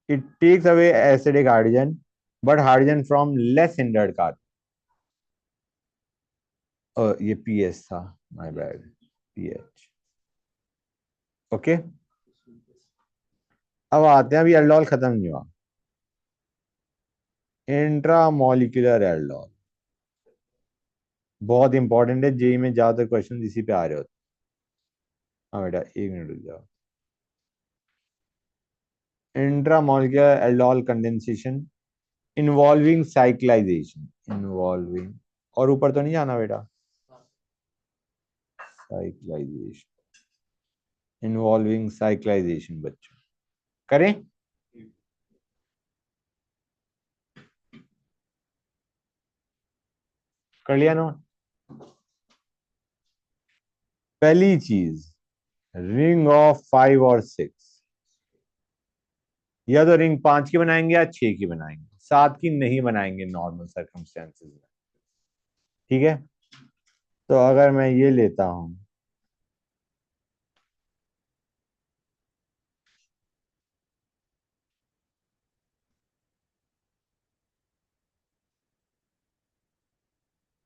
it takes away acidic hydrogen, but hydrogen from less hindered carbon. ये पीएच था, माय बैड, पीएच। ओके, अब आते हैं, अभी एल्डोल खत्म नहीं हुआ। इंट्रामोलिकुलर एल्डोल बहुत इंपॉर्टेंट है, जेई में ज्यादातर क्वेश्चन इसी पे आ रहे होते। हाँ बेटा, 1 मिनट रुक जाओ। Intramolecular aldol condensation involving cyclisation, involving, और ऊपर तो नहीं जाना बेटा, साइक्लाइजेशन, इन्वॉल्विंग साइक्लाइजेशन बच्चों, करें? कर लिया नोट? पहली चीज, रिंग ऑफ 5 और 6, या तो रिंग 5 की बनाएंगे या 6 की बनाएंगे, 7 की नहीं बनाएंगे नॉर्मल सर्कमस्टेंसेस में। ठीक है, तो अगर मैं ये लेता हूं,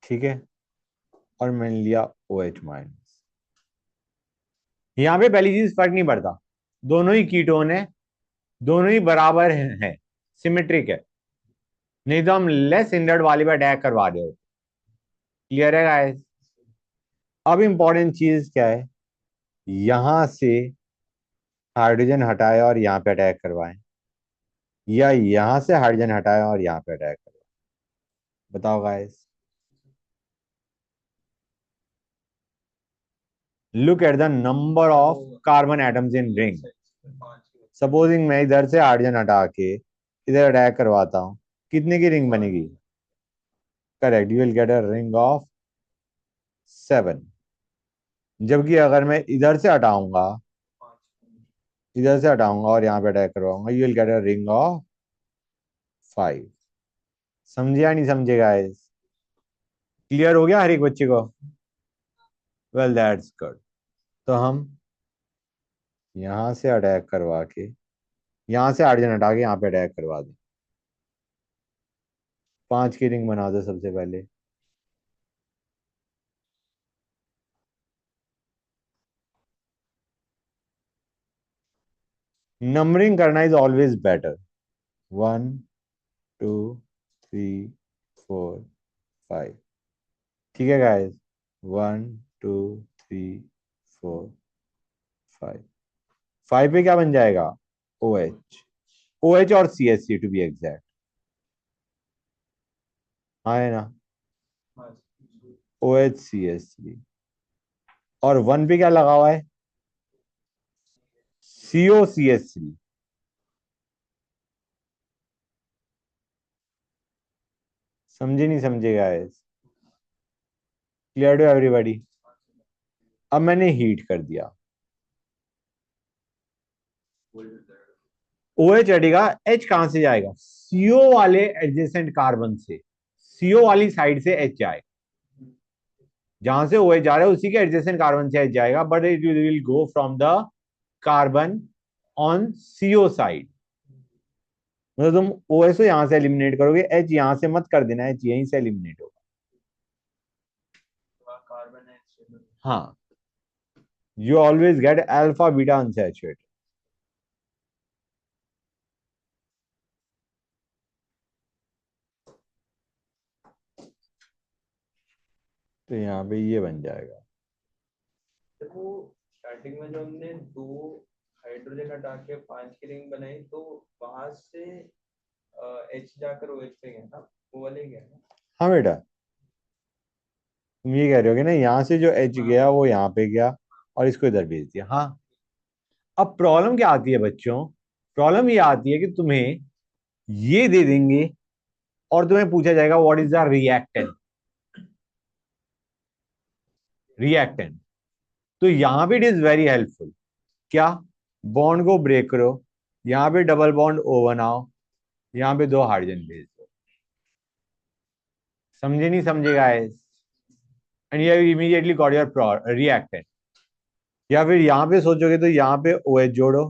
ठीक है, और मैंने लिया OH-, यहां पे पहली चीज फर्क नहीं पड़ता, दोनों ही कीटोन है, दोनों ही बराबर है, सिमेट्रिक है, नहीं तो हम लेस हिंडर्ड वाले पे अटैक करवा रहे हो। क्लियर है गाइस? अब इंपॉर्टेंट चीज क्या है, यहां से हाइड्रोजन हटाए और यहाँ पे अटैक करवाएं, या यहां से हाइड्रोजन हटाए और यहाँ पे अटैक करवाएं। बताओ guys. Look at the number of carbon atoms in ring. Supposing मैं इधर से हाइड्रोजन हटा के इधर अटैक करवाता हूं, कितने की रिंग बनेगी? Correct, you will get a ring of 7। जबकि अगर मैं इधर से हटाऊंगा, 5 इधर से हटाऊंगा और यहाँ पे अटैक करवाऊंगा, you will get a ring of 5। समझे या नहीं समझे गाइस? क्लियर हो गया हर एक बच्चे को? Well that's good. तो हम यहां से अटैक करवा के, यहां से 8 जन हटा के यहाँ पे अटैक करवा दें। 5 की रिंग बना दो सबसे पहले। नंबरिंग करना इज ऑलवेज बेटर। 1 2 3 4 5। ठीक है गाइस? 1 2 3 4 5। 5 पे क्या बन जाएगा? O H. ओ एच और C S C to be exact. हाँ है ना? O H C S C. और 1 पे क्या लगा हुआ है? C O C S C. समझे नहीं समझे गाइस? Clear to everybody? अब मैंने हीट कर दिया। ओ एच हटेगा, एच कहां से जाएगा? सीओ वाले एडजेसेंट कार्बन से, सीओ वाली साइड से एच जाएगा। जहां से ओ एच जा रहा है उसी के एडजेसेंट कार्बन से एच जाएगा, but it will go from the carbon on CO side. मतलब तुम ओ एस यहां से एलिमिनेट करोगे, एच यहां से मत कर देना, एच यहीं से एलिमिनेट होगा। कार्बन है। हाँ, you always get alpha beta unsaturated. तो यहाँ पे ये बन जाएगा। देखो स्टार्टिंग में जो हमने 2 हाइड्रोजन हटा के 5 की रिंग बनाई, तो वहां से एच जाकर ओ एच पे गया ना, वो वाले गया ना। हाँ बेटा, तुम ये कह रहे हो कि ना यहाँ से जो एच गया वो यहाँ पे गया और इसको इधर भेज दिया। हाँ। अब प्रॉब्लम क्या आती है बच्चों? प्रॉब्लम ये आती है कि तुम्हें ये दे देंगे और तुम्हें पूछा जाएगा what is the reactant. Reactant. तो यहां पे इट इज वेरी हेल्पफुल। क्या? बॉन्ड को ब्रेक करो, यहाँ पे डबल बॉन्ड ओ बनाओ, यहाँ पे 2 हाइड्रोजन भेज दो। समझे नहीं समझे guys? And you immediately got your reactant. या फिर यहाँ पे सोचोगे तो यहाँ पे ओ एच जोड़ो,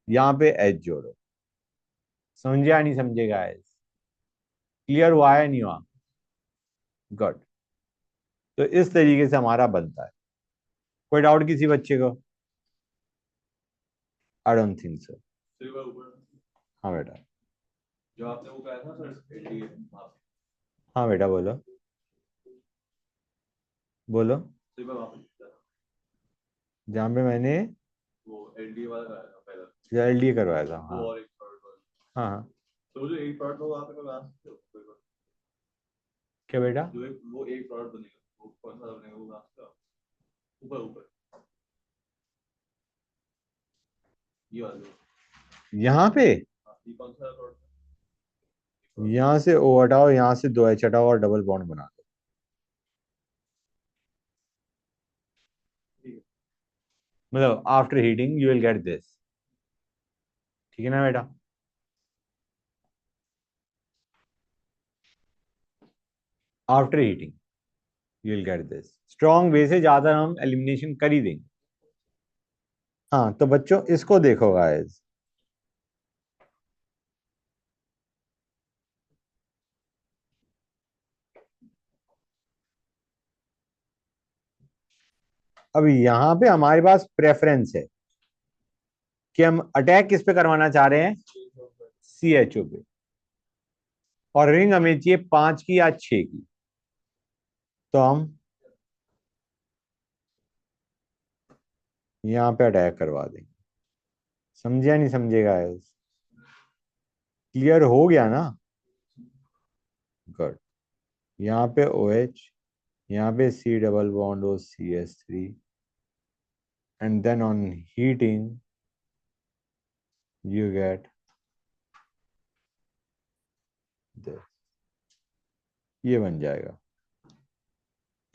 यहाँ पे एच जोड़ो। समझे या नहीं समझे गाइस? क्लियर हुआ है नहीं हुआ? गुड। तो इस तरीके से हमारा बनता है। कोई डाउट किसी बच्चे को? I don't think so. Silver ऊपर हाँ बेटा। जो आपने वो कहा था सर एलडीए वहाँ पे हाँ बेटा बोलो। बोलो। सिल्वर वहाँ पे लिखा था, जहाँ पे मैंने वो एलडीए वाला कहा था पहला, एल डी करवाया था। वो हाँ और एक प्रोडक्ट वाला। हाँ हाँ। तो वो जो एक प्रोडक्ट होगा आप बना सकते हो कोई बात। क्या बेटा? जो एक वो एक प्रोडक्ट बनेगा वो कौन सा बनेगा वो बना सकते हो आप? ऊपर ऊपर ये वाला यहाँ पे हाँ, ये कौन सा प्रोडक्ट? यहाँ से ओ हटाओ, यहाँ से 2 एच हटाओ और डबल बॉन्ड बना दो। ठीक है। मतलब after heating you will get this. ठीक है ना बेटा? After heating you will get this. Strong वे से ज्यादा हम एलिमिनेशन कर ही देंगे। हाँ तो बच्चों इसको देखो गाइस। अब यहाँ पे हमारे पास प्रेफरेंस है कि हम अटैक किस पे करवाना चाह रहे हैं? सी एच ओ पे। और रिंग हमें चाहिए 5 की या 6 की। तो हम यहाँ पे अटैक करवा देंगे। समझे या नहीं समझे गाइस? क्लियर हो गया ना? गुड। यहाँ पे ओ एच, यहाँ पे C double bond O C S three, and then on heating you get this। ये बन जाएगा।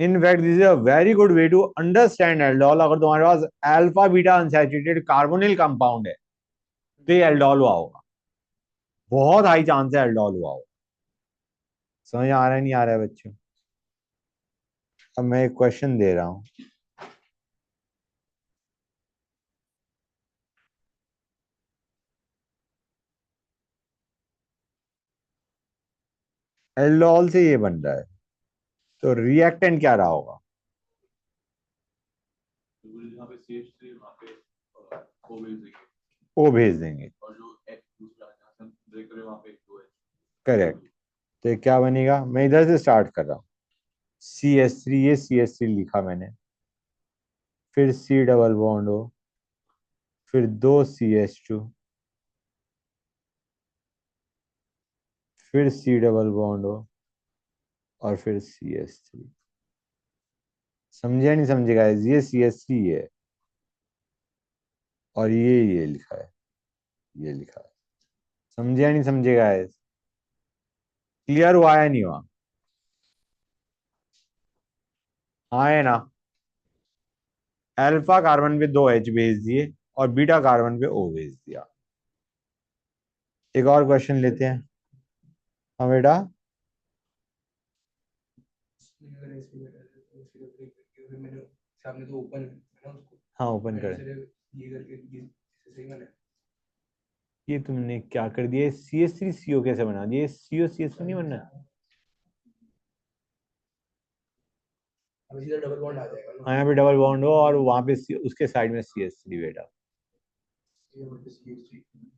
In fact this is a very good way to understand aldol. अगर तुम्हारे पास alpha beta unsaturated carbonyl compound है तो ये एल्डोल हुआ होगा, बहुत हाई चांस है एल्डोल हुआ होगा। समझ आ रहा है नहीं आ रहा है बच्चों? अब मैं एक क्वेश्चन दे रहा हूं, एल्डोल से ये बन रहा है तो रिएक्टेंट क्या रहा होगा? यहाँ पे CH3 वहाँ पे O भेज देंगे, वो भेज देंगे, और जो दूसरा जहाँ से हम ब्रेक करें वहाँ पे 2H। करेक्ट। तो ये क्या बनेगा? मैं इधर से स्टार्ट कर रहा हूँ। CH3, ये CH3 लिखा मैंने, फिर C डबल बॉन्ड O, फिर 2 CH2, फिर C डबल बॉन्ड O, और फिर CH3। समझे या नहीं समझे गाइस? ये CH3 है और ये लिखा है, ये लिखा है। समझे या नहीं समझे गाइस? क्लियर हुआ या नहीं हुआ? हाँ है ना? अल्फा कार्बन पे 2H भेज दिए और बीटा कार्बन पे O भेज दिया। एक और क्वेश्चन लेते हैं। हाँ बेटा, सामने तो ओपन है ना उसको, हाँ ओपन करें। ये करके ये सही बना है। ये तुमने क्या कर दिया? CH3CO कैसे बना दिया? COCH3 नहीं बनना? अब सीधा डबल बॉन्ड आ जाएगा ना। हाँ यहाँ पे डबल बॉन्ड हो और वहां पे उसके साइड में CH3 बेटा। ये बोलते CH3।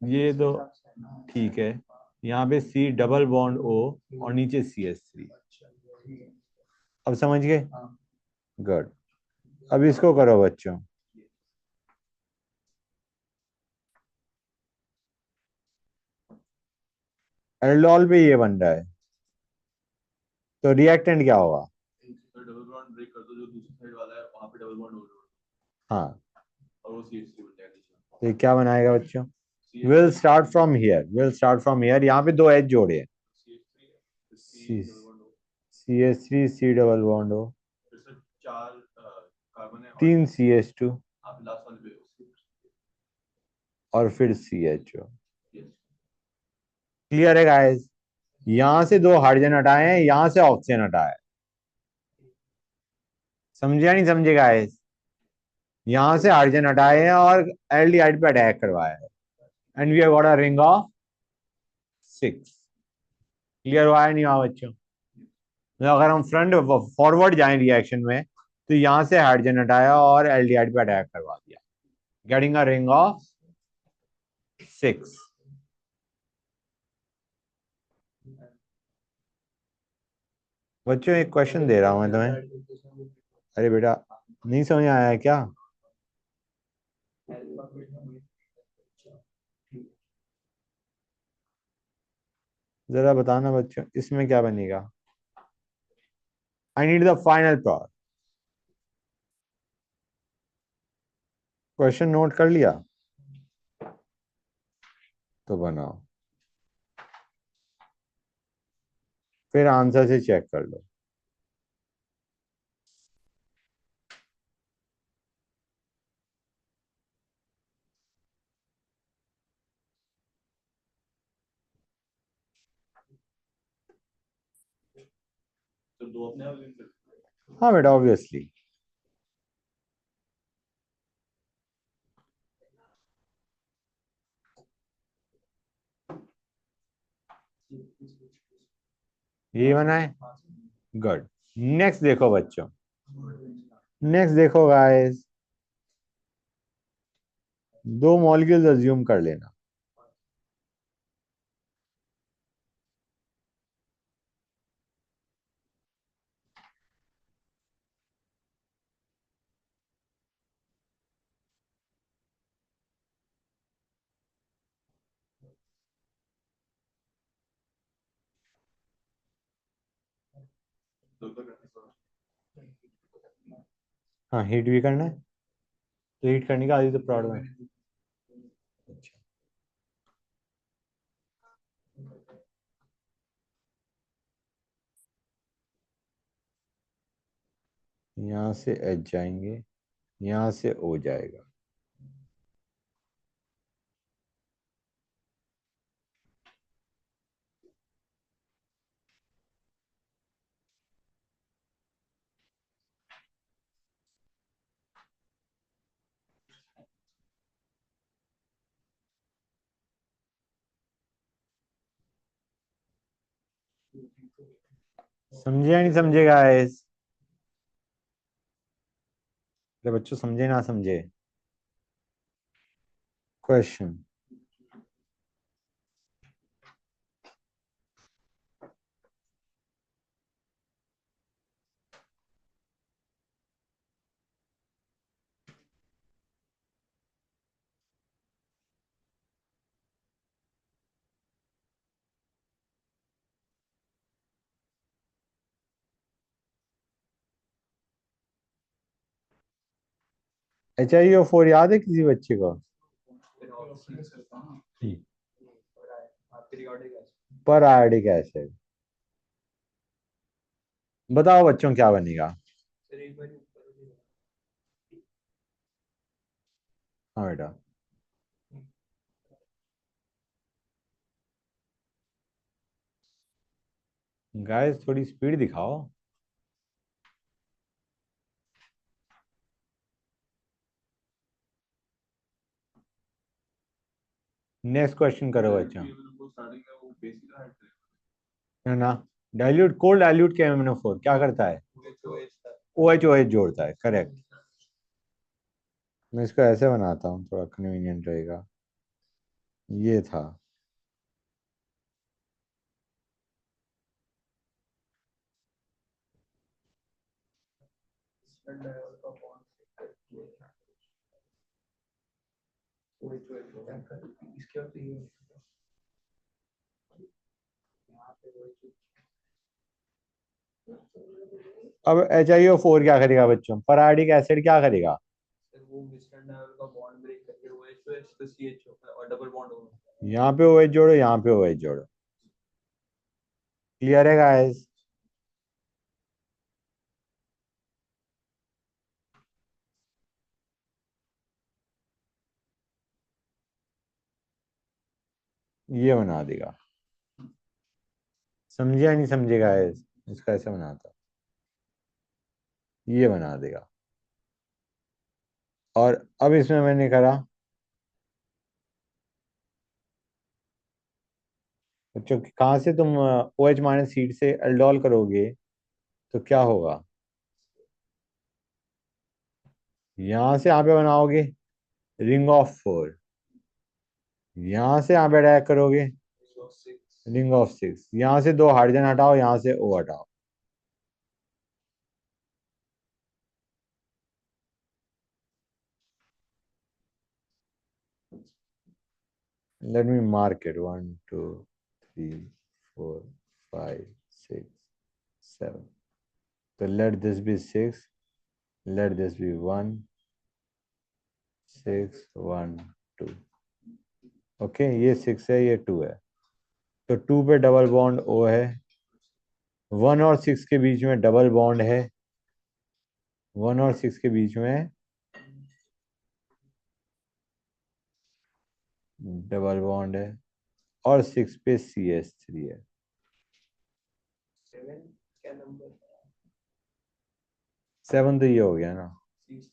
ये तो ठीक है, यहाँ पे C डबल बॉन्ड O और नीचे CH3। अब समझ गए? गुड। अब इसको करो बच्चों। एल्डोल पे ये बन रहा है तो रिएक्टेंट क्या होगा? डबल बॉन्ड ब्रेक कर दो, जो दूसरी साइड वाला है वहाँ पे डबल बॉन्ड हो हाँ, और वो CH3 बन जाएगा नीचे। तो ये क्या बनाएगा बच्चों? Will start from here, will start from here. यहाँ पे 2H जोड़े हैं, CH3 C डबल बॉन्ड हो, CH3 C डबल बॉन्ड हो, फिर से 4 कार्बन है और 3 CH2 आप लास्ट वाले पे और फिर CH हो। yes। क्लियर है गाइस? यहां से 2 हाइड्रोजन हटाए हैं, यहां से ऑक्सीजन हटाया है। समझे या नहीं समझे गाइस? यहां से हाइड्रोजन हटाए हैं और एल्डिहाइड पे अटैक करवाया है and we have got a ring of 6। Clear हुआ है नहीं हुआ बच्चों? तो अगर हम फ्रंट फॉरवर्ड जाएं रिएक्शन में तो यहां से हाइड्रोजन हटाया और एल्डिहाइड पे अटैक करवा दिया, गेटिंग अ रिंग ऑफ 6। बच्चों एक क्वेश्चन दे रहा हूं मैं तुम्हें। अरे बेटा, नहीं समझ आया है क्या? जरा बताना बच्चों, इसमें क्या बनेगा? I need the final power. Question note कर लिया तो बनाओ, फिर आंसर से चेक कर लो। तो दो अपने आप लिंक कर। हाँ बेटा, ऑब्वियसली। ये बना है, गुड। नेक्स्ट देखो बच्चों, नेक्स्ट देखो गाइस, 2 मॉलिक्यूल्स अज्यूम कर लेना। दो तो करने को। हाँ हीट भी करना है, तो हीट करने का आदि तो प्रॉब्लम है। अच्छा, यहाँ से H जाएंगे, यहाँ से O जाएगा। समझे या नहीं समझे गाइस? अरे बच्चों, समझे ना समझे? क्वेश्चन। HiO4 याद है किसी बच्चे को? Periodic acid. पर आयोडिक एसिड। बताओ बच्चों क्या बनेगा? सर एक बार ऊपर हाँ बेटा। गाइस थोड़ी स्पीड दिखाओ। नेक्स्ट क्वेश्चन करो बच्चों। स्टार्टिंग में वो बेसिक हाइट है ना? डाइल्यूट, कोल्ड डाइल्यूट के MnO4 क्या करता है? OH जोड़ता है, करेक्ट। मैं इसको ऐसे बनाता हूँ, थोड़ा कन्वीनियंट रहेगा। ये था। इसके बाद तो ये अब HiO4 क्या करेगा बच्चों? पराइडिक एसिड क्या करेगा? सर वो मिश्रण डायोल का बॉन्ड ब्रेक करके OH तो CH और डबल बॉन्ड होगा। यहाँ पे OH जोड़ो, यहाँ पे OH जोड़ो। क्लियर है गाइस? ये बना देगा। समझे या नहीं समझे गाइस? इसका ऐसे बनाता, ये बना देगा। और अब इसमें मैंने करा बच्चों, कहाँ से तुम OH माइनस सीट से एल्डोल करोगे तो क्या होगा? यहां से यहाँ पे बनाओगे रिंग ऑफ 4, यहां से यहाँ पे अटैक करोगे रिंग ऑफ 6, यहां से 2 हाइड्रोजन हटाओ, यहां से O हटाओ। Let me mark it, 1 2 3 4 5 6 7। तो let this be 6, let this be 1 6 1 2। Okay, ये 6 है, ये 2 है। तो 2 पे डबल बॉन्ड O है, 1 और 6 के बीच में डबल बॉन्ड है, 1 और 6 के बीच में डबल बॉन्ड है, और 6 पे CH3 है। 7 क्या नंबर? 7 तो ये हो गया ना, 6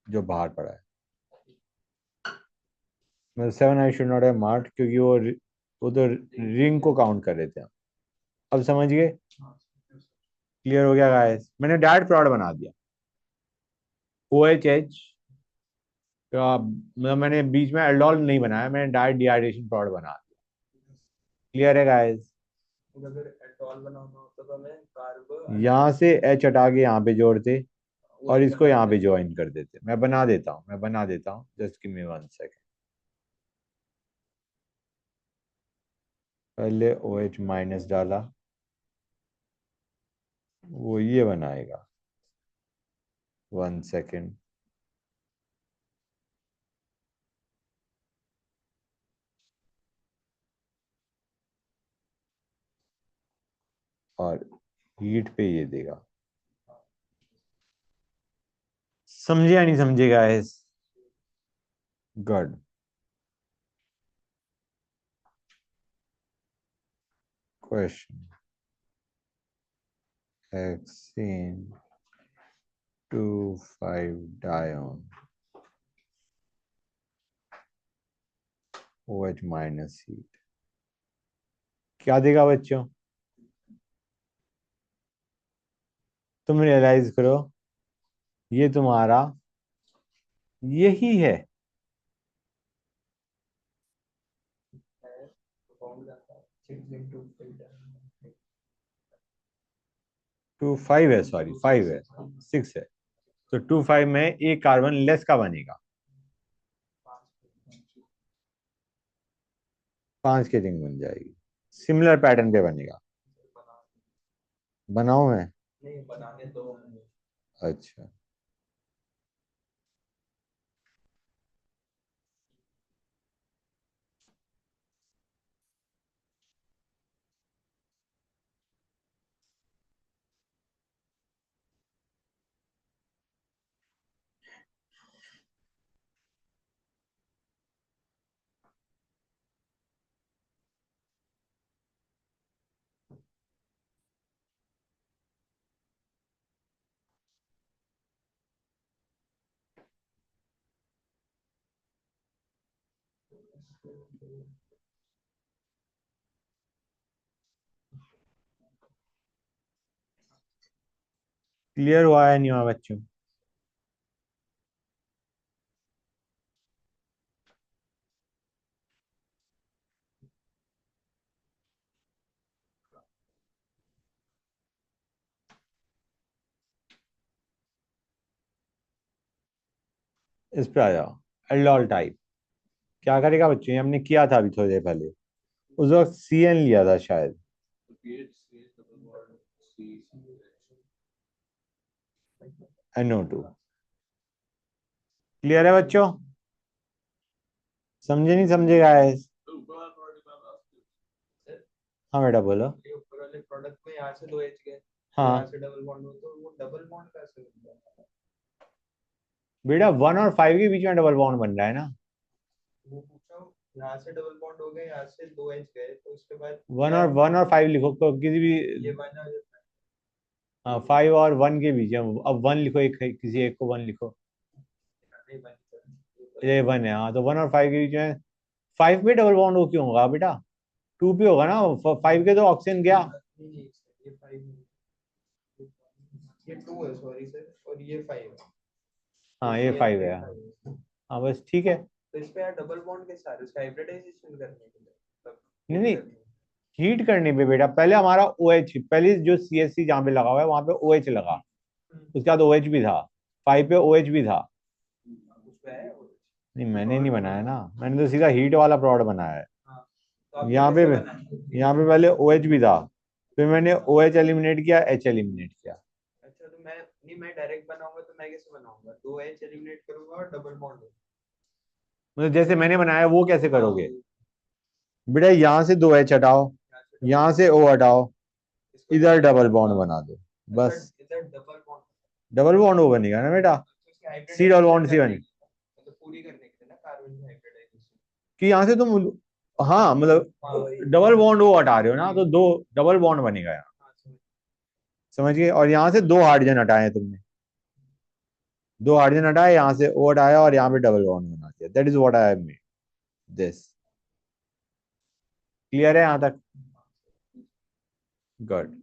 जो बाहर पड़ा है। मतलब 7 I should not have marked, क्योंकि वो तो रिंग को काउंट कर रहे थे हम। अब समझ गए? क्लियर हो गया गाइस? मैंने डायरेक्ट प्रोडक्ट बना दिया। OHH का मतलब मैंने बीच में एल्डोल नहीं बनाया, मैंने डायरेक्ट डिहाइड्रेशन प्रोडक्ट बना दिया। क्लियर है गाइस? अगर एटॉल बनाना होता तो हमें कार्ब यहाँ से H हटा के यहाँ पे जोड़ते और वही इसको बनाना यहाँ पे है। ज्वाइन कर देते। मैं बना देता हूँ, जस्ट गिव मी 1 सेकेंड। पहले OH माइनस डाला, वो ये बनाएगा। 1 सेकेंड। और हीट पे ये देगा। समझे या नहीं समझे guys? Good. Question, hexene 2,5 dione OH minus heat क्या देगा बच्चों? तुम रियलाइज करो, ये तुम्हारा यही है। बॉन्ड जाता है 6 into 5 2,5 है, सॉरी 5 है, 6 है। तो 2,5 में एक कार्बन लेस का बनेगा, 5 की रिंग बन जाएगी, सिमिलर पैटर्न पे बनेगा। बनाऊं मैं? नहीं बनाने दो। अच्छा, क्लियर हुआ है नहीं हुआ बच्चों? इस पे आ जाओ। एल्डोल टाइप क्या करेगा बच्चों? ये हमने किया था अभी थोड़ी देर पहले, उस वक्त CN लिया था शायद, So CH double bond C NO2। Clear है बच्चों? समझे नहीं समझे गाइस? तो ऊपर वाला प्रोडक्ट मैं asked you. हाँ बेटा बोलो। ये ऊपर वाले प्रोडक्ट में यहाँ से 2H गए, हाँ यहाँ से डबल बॉन्ड हो तो वो डबल बॉन्ड कैसे बनता है? बेटा 1 और 5 के बीच में डबल बॉन्ड बन रहा है ना। वो पूछा, यहाँ से डबल बॉन्ड हो गए, यहाँ से 2H गए, तो उसके बाद 1 और 5 लिखो तो किसी भी। ये बना जाता है। हाँ 5 और 1 के बीच है, अब 1 लिखो, एक किसी एक को 1 लिखो। नहीं बनता। ये 1 है, हाँ तो 1 और 5 के बीच में 5 पे डबल बॉन्ड हो क्यों होगा बेटा? 2 पे होगा ना, 5 के तो ऑक्सीजन गया। नहीं नहीं ये 5 ये 2 है, सॉरी सर, और ये 5 है। हाँ ये 5 है, हाँ बस ठीक है। तो इस पे यार डबल बॉन्ड के साथ इसका हाइब्रिडाइजेशन करने के लिए मतलब नहीं नहीं, हीट करने पे बेटा पहले हमारा OH, पहले जो CH3 जहाँ पे लगा हुआ है वहां पे OH लगा, उसके बाद OH भी था, 5 पे OH भी था। उस पे है नहीं मैंने नहीं बनाया ना, मैंने तो सीधा हीट वाला प्रोडक्ट बनाया है। हाँ, तो आपने यहाँ पे कैसे बनाया? यहाँ पे पहले OH भी था, फिर मैंने OH एलिमिनेट किया, H एलिमिनेट किया। अच्छा तो मैं नहीं, मैं डायरेक्ट बनाऊंगा तो मैं कैसे बनाऊंगा? 2H एलिमिनेट करूंगा और डबल बॉन्ड होगा। मतलब जैसे मैंने बनाया वो कैसे करोगे? बेटा यहाँ से 2H हटाओ, यहाँ से O हटाओ, इधर डबल बॉन्ड बना दो, बस इधर डबल बॉन्ड, डबल बॉन्ड वो बनेगा ना बेटा। C डबल बॉन्ड C बनेगा मतलब पूरी करने के लिए ना कार्बन की हाइब्रिडाइजेशन। कि यहाँ से तुम, हाँ मतलब डबल बॉन्ड वो हटा रहे हो ना, तो 2 डबल बॉन्ड बनेगा यहाँ, समझ गए? और यहाँ से 2 हाइड्रोजन हटाए हैं तुमने, 2 हाइड्रोजन हटाए, यहाँ से O हटाया और यहाँ पे डबल बॉन्ड बना दिया। That is what I have made this. Clear है यहाँ तक? गुड।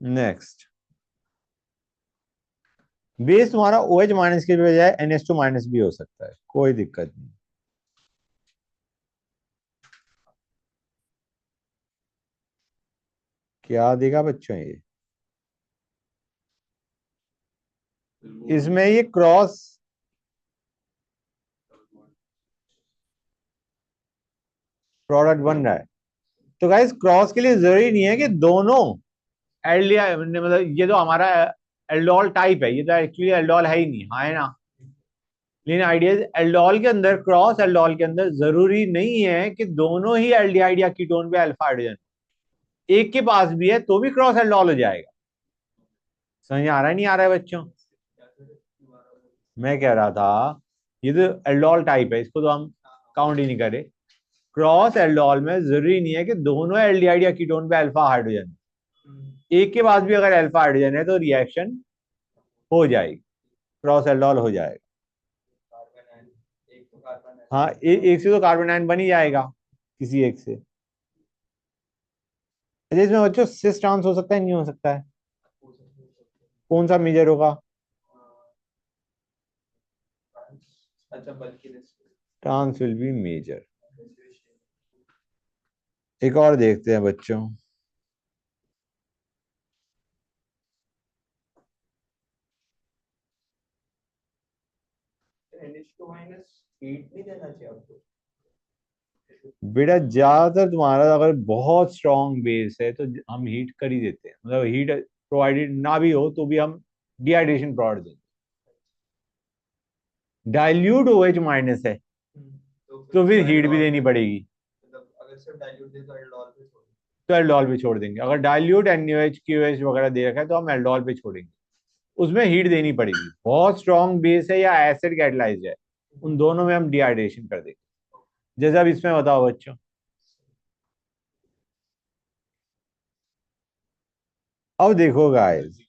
नेक्स्ट, बेस तुम्हारा OH माइनस के बजाय NH2 माइनस भी हो सकता है, कोई दिक्कत नहीं। क्या देगा बच्चों ये? इसमें ये क्रॉस प्रोडक्ट बन रहा है, तो गाइस क्रॉस के लिए जरूरी नहीं है कि दोनों एल्डिहाइड, मतलब ये तो हमारा एल्डोल टाइप है, ये तो एक्चुअली एल्डोल है ही नहीं, हाँ है ना। लेकिन आइडिया एल्डोल के अंदर, क्रॉस एल्डोल के अंदर जरूरी नहीं है कि दोनों ही एल्डिहाइड या कीटोन पे अल्फा हाइड्रोजन, एक के पास भी है तो भी क्रॉस एल्डोल हो जाएगा। समझ आ रहा है नहीं आ रहा है बच्चों? मैं कह रहा था ये तो एल्डोल टाइप है, इसको तो हम काउंट ही नहीं करें। क्रॉस एल्डोल में जरूरी नहीं है कि दोनों एल्डिहाइड या कीटोन पे अल्फा हाइड्रोजन, एक के पास भी अगर अल्फा हाइड्रोजन है तो रिएक्शन हो जाएगी, क्रॉस एल्डोल हो जाएगा। कार्बन आयन, एक तो कार्बन आयन। हाँ, एक से तो कार्बन आयन बन ही जाएगा किसी एक से। अच्छा, इसमें बच्चों सिस ट्रांस हो सकता है, नहीं हो सकता है? हो सकते हैं। कौन सा मेजर होगा? अच्छा, बल्कि ट्रांस विल बी मेजर। एक और देखते हैं बच्चों। NH2 माइनस हीट नहीं देना चाहिए आपको। बेटा ज्यादातर तुम्हारा अगर बहुत स्ट्रॉन्ग बेस है तो हम हीट कर ही देते हैं, मतलब हीट प्रोवाइडेड ना भी हो तो भी हम डिहाइड्रेशन प्रोवाइड देते हैं। डाइल्यूट OH माइनस है तो फिर हीट भी देनी पड़ेगी, मतलब अगर सिर्फ डाइल्यूट दे तो एल्डोल पे छोड़ तो एल्डोल पे छोड़ देंगे। अगर डाइल्यूट NaOH QH वगैरह दे रखा है तो हम एल्डोल पे छोड़ेंगे, उसमें हीट देनी पड़ेगी। बहुत स्ट्रॉन्ग बेस है या एसिड कैटलाइज्ड है, उन दोनों में हम डिहाइड्रेशन कर देंगे। जैसे अब इसमें बताओ बच्चों, अब देखो गाइस,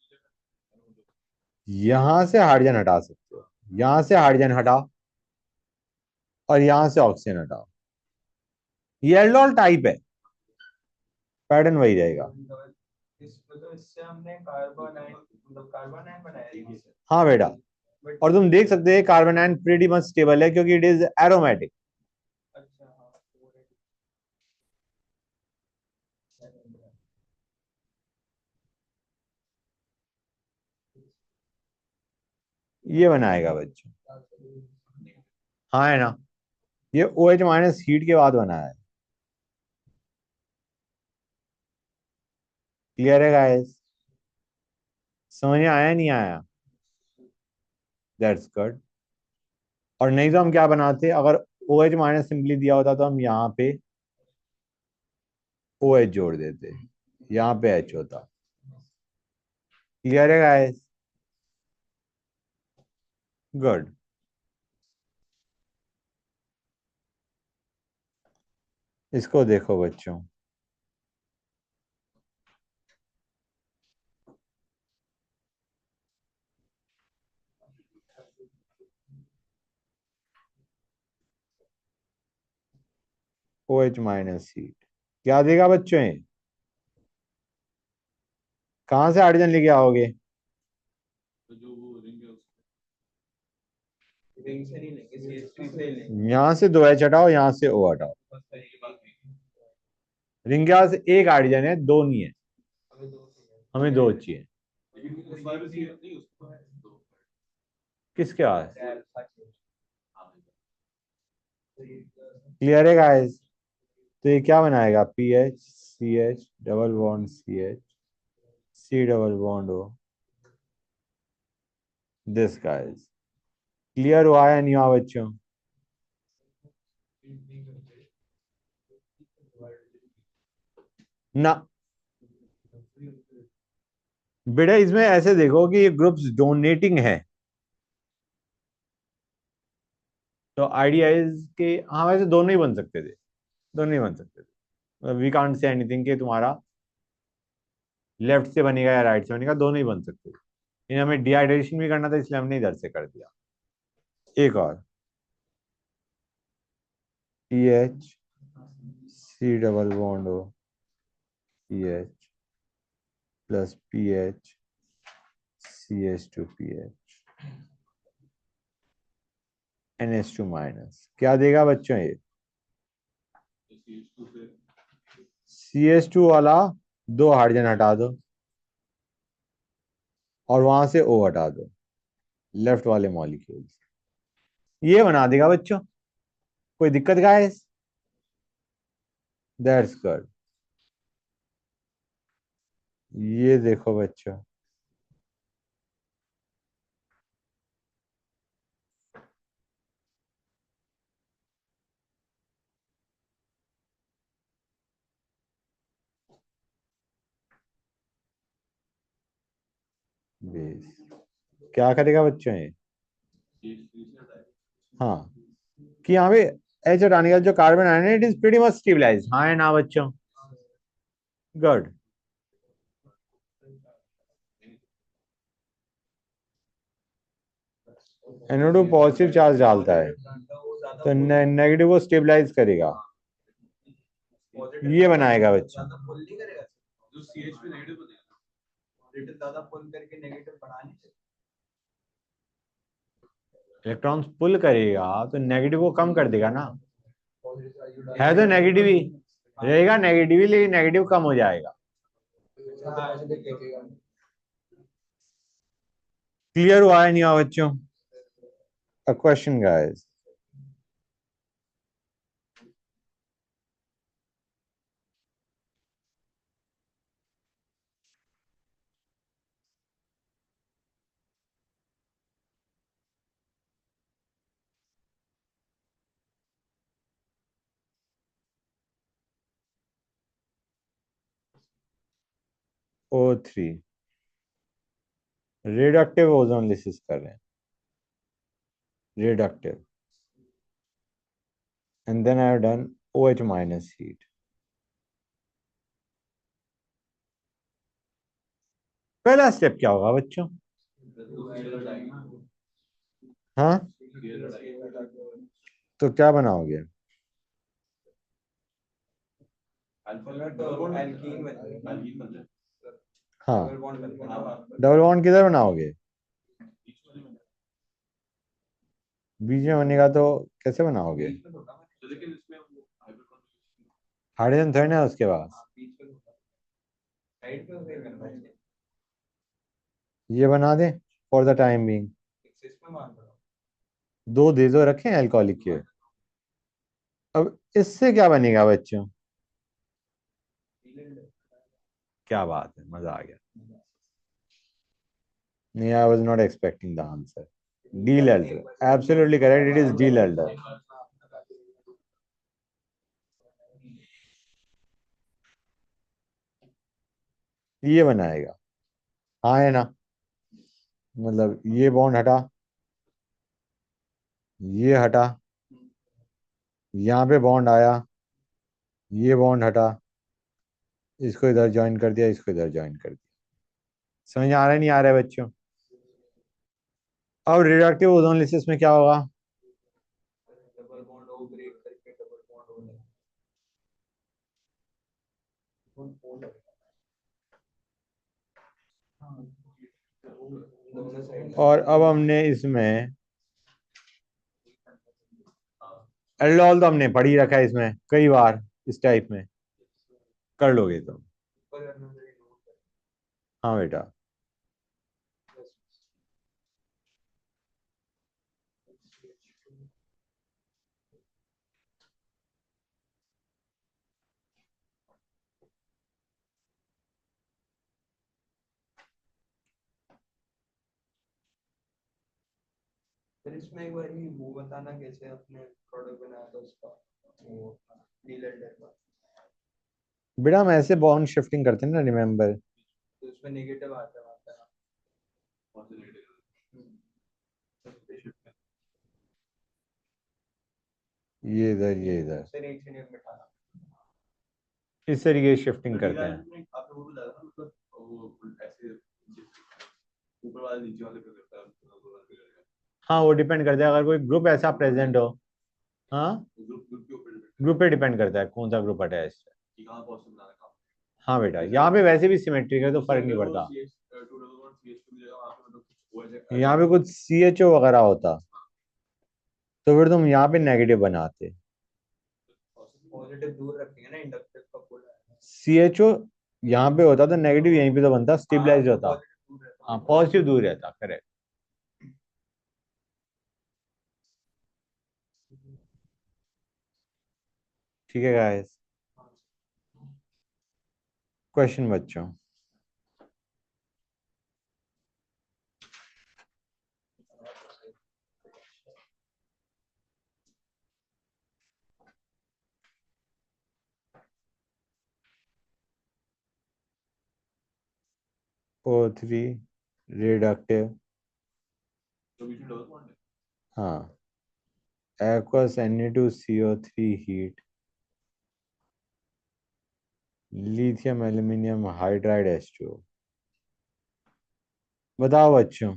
यहां से हाइड्रोजन हटा सकते हो, यहां से हाइड्रोजन हटाओ और यहां से ऑक्सीजन हटाओ, ये एल्डोल टाइप है, पैटर्न वही रहेगा। इस मतलब इससे हमने कार्बन आयन, मतलब कार्बन आयन बनाया है इससे। हाँ बेटा, बट और तुम देख सकते हैं carbon ion pretty much stable है क्योंकि इट इज एरोमेटिक। अच्छा हाँ, ये बनाएगा बच्चों, हाँ है ना, ये OH माइनस हीट के बाद बना है। क्लियर है गाइस? समझ में आया नहीं आया? That's good. और नहीं तो हम क्या बनाते, अगर OH माइनस सिंपली दिया होता तो हम यहाँ पे OH जोड़ देते, यहाँ पे H होता। क्लियर है गाइस? गुड। इसको देखो बच्चों, OH माइनस हीट क्या देगा बच्चों? ये कहाँ से हाइड्रोजन लेके आओगे? तो जो वो रिंग है उसको रिंग से नहीं लेंगे, CH3 से ही लेंगे। यहाँ से 2H हटाओ, यहाँ से O हटाओ। ये बात नहीं रिंग के पास एक हाइड्रोजन है, दो नहीं है, हमें दो चाहिए। हमें दो चाहिए। लेकिन उस बार भी नहीं उसको तो किसके पास? अल्फा चाहिए। हाँ तो ये क्लियर है गाइस? तो ये क्या बनाएगा? PH CH double bond CH, C double bond O, this guys. Clear हुआ है नहीं हुआ बच्चों? ना बेटा, इसमें ऐसे देखो कि ये ग्रुप्स डोनेटिंग है, तो आइडिया इज के हाँ वैसे दोनों ही बन सकते थे, दोनों ही बन सकते थे। वी कांट से एनीथिंग कि तुम्हारा लेफ्ट से बनेगा या राइट से बनेगा, दोनों ही बन सकते थे। लेकिन हमें डिहाइड्रेशन भी करना था इसलिए हमने इधर से कर दिया। एक और PH C double bond O, PH plus PH CH2PH NH2 minus क्या देगा बच्चों? ये तो CH2 से CH2 वाला दो हाइड्रोजन हटा दो और वहां से O हटा दो, लेफ्ट वाले मॉलिक्यूल्स, ये बना देगा बच्चों। कोई दिक्कत गाइस? That's good. ये देखो बच्चों, बेस क्या करेगा बच्चों? ये हाँ, कि यहाँ पे एच हटाने का जो कार्बन आयन है it is pretty much stabilize. हाँ है ना बच्चों? गुड। NO2 पॉजिटिव चार्ज डालता है तो नेगेटिव को स्टेबलाइज करेगा, ये बनाएगा बच्चों। ज्यादा पुल नहीं करेगा, जो CH पे नेगेटिव बनेगा, लिटिल ज्यादा पुल करके नेगेटिव बढ़ा नहीं सकते। इलेक्ट्रॉन्स पुल करेगा तो नेगेटिव को कम कर देगा ना, है तो नेगेटिव ही रहेगा, नेगेटिव ही, लेकिन नेगेटिव कम हो जाएगा। क्लियर हुआ है नहीं हुआ बच्चों? A question guys, O3 reductive ozonolysis कर रहे हैं, reductive, and then I have done OH minus heat. पहला स्टेप क्या होगा बच्चों? हाँ, तो क्या बनाओगे? हाँ, डबल बॉन्ड किधर बनाओगे? बीच में बनेगा तो कैसे बनाओगे? लेकिन इसमें हाइड्रोजन थोड़ी ना उसके पास। ये बना दे फॉर द टाइम बीइंग, दो दे दो रखे हैं अल्कोहलिक के। अब इससे क्या बनेगा बच्चों? क्या बात है, मजा आ गया। नहीं, I was not expecting the answer. The ladder, absolutely correct, it is the ladder. ये बनाएगा, हाँ है ना? मतलब ये बॉन्ड हटा, ये हटा, यहाँ पे बॉन्ड आया, ये बॉन्ड हटा, इसको इधर ज्वाइन कर दिया, इसको इधर ज्वाइन कर दिया। समझ आ रहा है नहीं आ रहा है बच्चों? अब रिडक्टिव ओजोन लिसिस में क्या होगा? डबल बॉन्ड ओ ब्रेक करके डबल बॉन्ड हो दोनों साइड। और अब हमने इसमें एल्डोल तो हमने पढ़ ही रखा है इसमें कई बार, इस टाइप में कर लोगे तुम। हाँ बेटा, फिर इसमें एक बार वो बताना कैसे अपने प्रोडक्ट बनाया था उसका, वो डीलर का। बेटा हम ऐसे बॉन्ड शिफ्टिंग करते हैं ना, रिमेम्बर। तो उसमें नेगेटिव आता है। ये इधर, ये इधर, फिर एक से एक बिठाना। इस तरीके से शिफ्टिंग करते हैं। आपने वो बताया था मतलब वो ऐसे ऊपर वाले नीचे वाले पे करता है। हाँ, वो डिपेंड करता है, अगर कोई ग्रुप ऐसा प्रेजेंट हो। हाँ, ग्रुप ग्रुप के ऊपर ग्रुप पे डिपेंड करता है कौन सा ग्रुप अटैच है। कि कहाँ पॉसिबल बनाना काम। हाँ बेटा, यहाँ पे वैसे भी सिमेट्रिक है तो फर्क नहीं पड़ता। यहाँ पे कुछ CHO वगैरह होता तो फिर तुम यहाँ पे नेगेटिव बनाते। पॉजिटिव दूर रखेंगे ना, इंडक्टिव का पुल है। CHO यहाँ पे होता तो नेगेटिव यहीं पे तो बनता, स्टेबलाइज होता। हाँ, पॉजिटिव दूर रहता, करेक्ट। ठीक है गाइस, क्वेश्चन बच्चों। O3 रिडक्टिव, तो बीच में डबल बॉन्ड है। हाँ, aqueous Na2CO3 heat, lithium aluminium hydride H2O। बताओ बच्चों,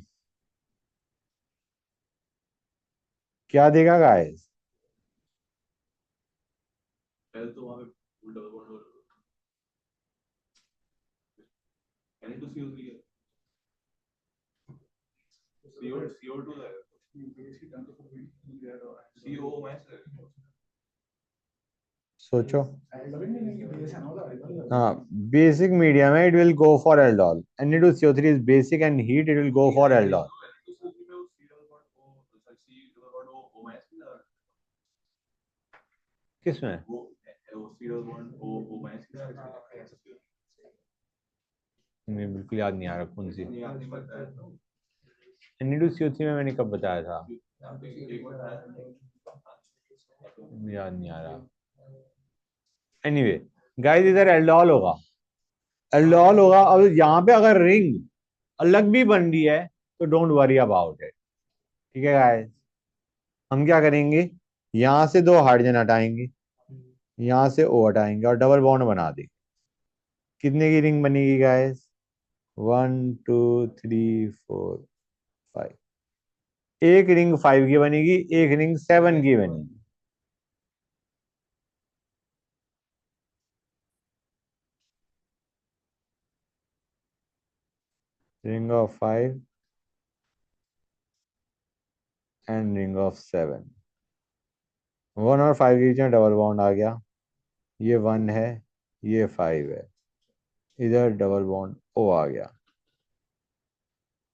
क्या देगा गाइस? पहले तो वहाँ पे डबल बॉन्ड और Na2CO3 है, CO2 है, CO माइनस है। सोचो। हाँ, बेसिक मीडियम है, it will go for aldol. Na2CO3 is basic and heat, it will go for aldol. Na2CO3 में वो C double bond O, C double bond O minus नहीं लगा, किसमें? वो C double bond O minus नहीं लगा, मुझे बिल्कुल याद नहीं आ रहा कौन सी। याद नहीं पड़ता है तो Na2CO3 में मैंने कब बताया था, यहाँ पे एक बताया मुझे याद नहीं आ रहा। एनीवे गाइस, इधर एल्डोल होगा, एल्डोल होगा। अब यहाँ पे अगर रिंग अलग भी बन रही है तो डोंट वरी अबाउट इट, ठीक है गाइस। हम क्या करेंगे, यहाँ से दो हाइड्रोजन हटाएंगे, यहाँ से O हटाएंगे और डबल बॉन्ड बना देंगे। कितने की रिंग बनेगी गाइस? 1 2 3 4 5। एक रिंग 5 की बनेगी, एक रिंग 7 की बनेगी। Ring of 5 and ring of 7। 1 और 5 के बीच में डबल बॉन्ड आ गया, ये 1 है, ये 5 है, इधर डबल बॉन्ड O आ गया।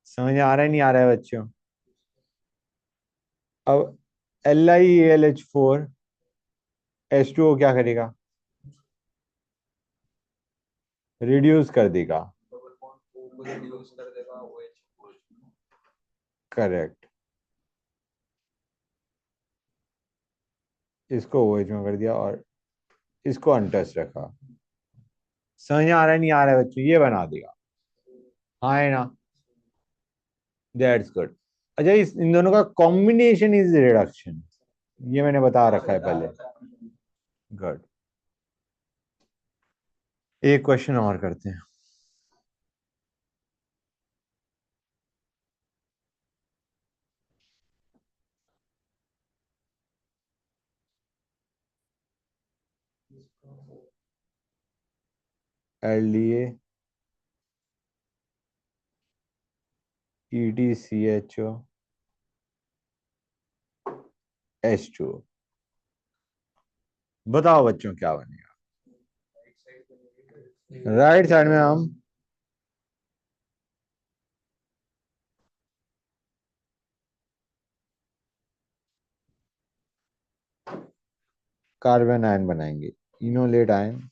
समझ आ रहा है नहीं आ रहा है बच्चों? अब LiAlH4 H2O क्या करेगा? रिड्यूस कर देगा। डबल बॉन्ड O को रिड्यूस कर देगा OH। करेक्ट, इसको OH में कर दिया और इसको अनटच रखा। समझ आ रहा है नहीं आ रहा है बच्चों? ये बना देगा, हाँ है ना? That's good. अच्छा, इस इन दोनों का कॉम्बिनेशन इज रिडक्शन, ये मैंने बता रखा है पहले। गुड। एक क्वेश्चन और करते हैं। LDA EDCHO H2O। बताओ बच्चों क्या बनेगा? राइट साइड में हम कार्बन आयन बनाएंगे, इनोलेट आयन।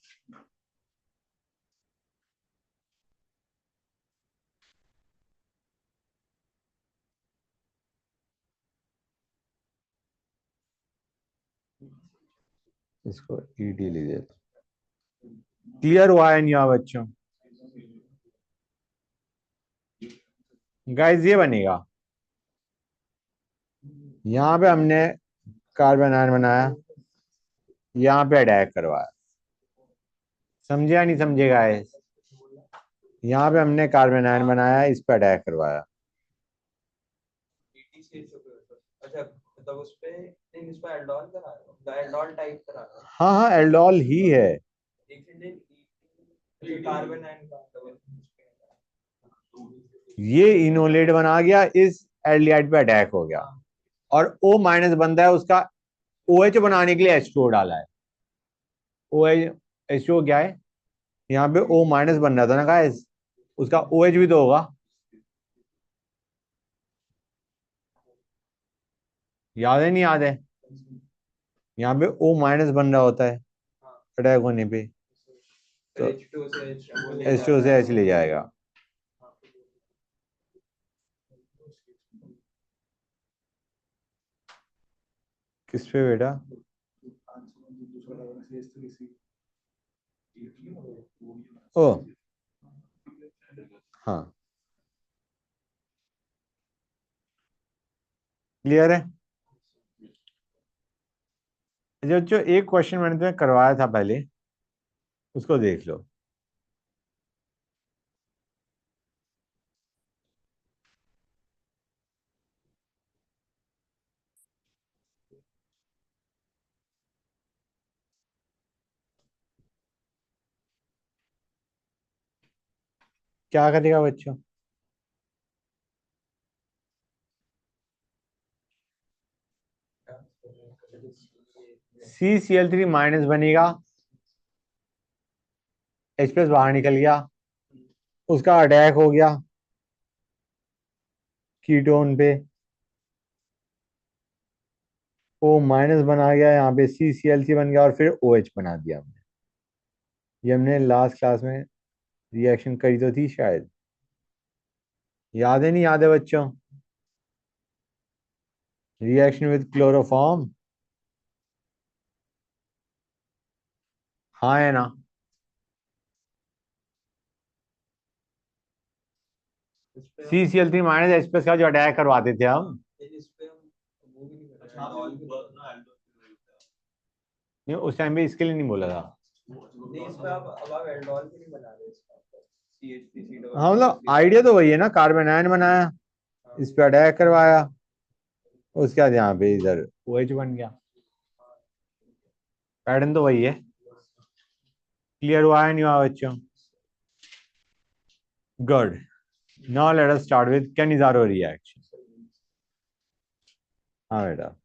इसको ED ले देता। क्लियर हुआ है नहीं हुआ बच्चों? गाइस ये बनेगा, यहां पे हमने कार्बन आयन बनाया, यहाँ पे अटैक करवाया। समझे या नहीं समझे गाइस? यहाँ पे हमने कार्बन आयन बनाया, इस पे अटैक करवाया। अच्छा, मतलब उस पे नहीं, इस पे एल्डोल करा रहे हो, एल्डोल टाइप करा रहे हो। हाँ हाँ, एल्डोल ही है। एक सेकंड, कार्बन आयन का ये इनोलेट बना गया, इस एल्डिहाइड पे अटैक हो गया और O माइनस बनता है उसका। OH बनाने के लिए H2O डाला है। OH H2O क्या है? यहाँ पे O माइनस बन रहा था ना गाइस, उसका OH भी तो होगा। याद है नहीं याद है? यहाँ पे O माइनस बन रहा होता है अटैक होने पे, तो H2 से H2O से H ले जाएगा। किस पे बेटा? ओ हाँ, क्लियर है। जो एक क्वेश्चन मैंने तुम्हें करवाया था पहले, उसको देख लो। क्या करेगा बच्चों? CCl3 माइनस बनेगा, H प्लस बाहर निकल गया, उसका अटैक हो गया कीटोन पे, O माइनस बना गया, यहाँ पे CCl3 बन गया और फिर OH बना दिया हमने। ये हमने लास्ट क्लास में रिएक्शन करी तो थी शायद, याद है नहीं याद है बच्चों? रिएक्शन विद क्लोरोफॉर्म, हाँ है ना? इस पे हम CCl3 माइनस H प्लस का जो अटैक करवाते थे हम, इस पे हम वो भी नहीं कर अच्छा हाँ, रहे तो वर्क ना एल्डो नहीं उस टाइम पे इसके लिए नहीं बोला था। नहीं इस पे अब आप एल्डोल भी नहीं बना रहे इसका CH3C डबल हाँ मतलब आइडिया तो वही है ना, कार्बन आयन बनाया, इस पे अटैक करवाया, उसके बाद यहाँ पे इधर OH बन गया, पैटर्न तो वही है। क्लियर हुआ है नहीं हुआ बच्चों? Good. Now let us start with Cannizzaro reaction. हाँ बेटा,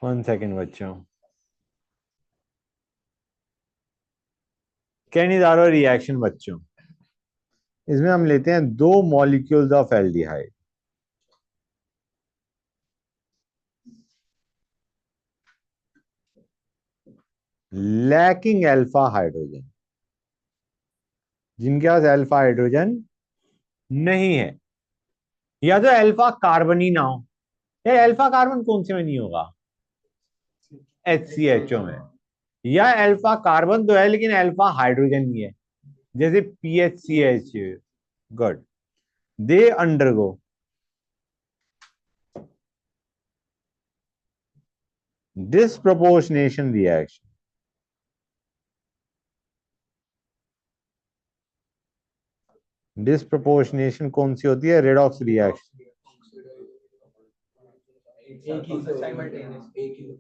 वन सेकेंड बच्चों। कैनिजारो रिएक्शन बच्चों, इसमें हम लेते हैं दो molecules of aldehyde, lacking alpha hydrogen, जिनके पास अल्फा हाइड्रोजन नहीं है, या तो अल्फा कार्बन ही ना हो। यार अल्फा कार्बन कौन से में नहीं होगा? HCHO में। या अल्फा कार्बन तो है लेकिन अल्फा हाइड्रोजन नहीं है, जैसे PHCH। Good. They undergo disproportionation reaction. Disproportionation कौन सी होती है? Redox reaction. एक ही साइमल्टेनियस एक ही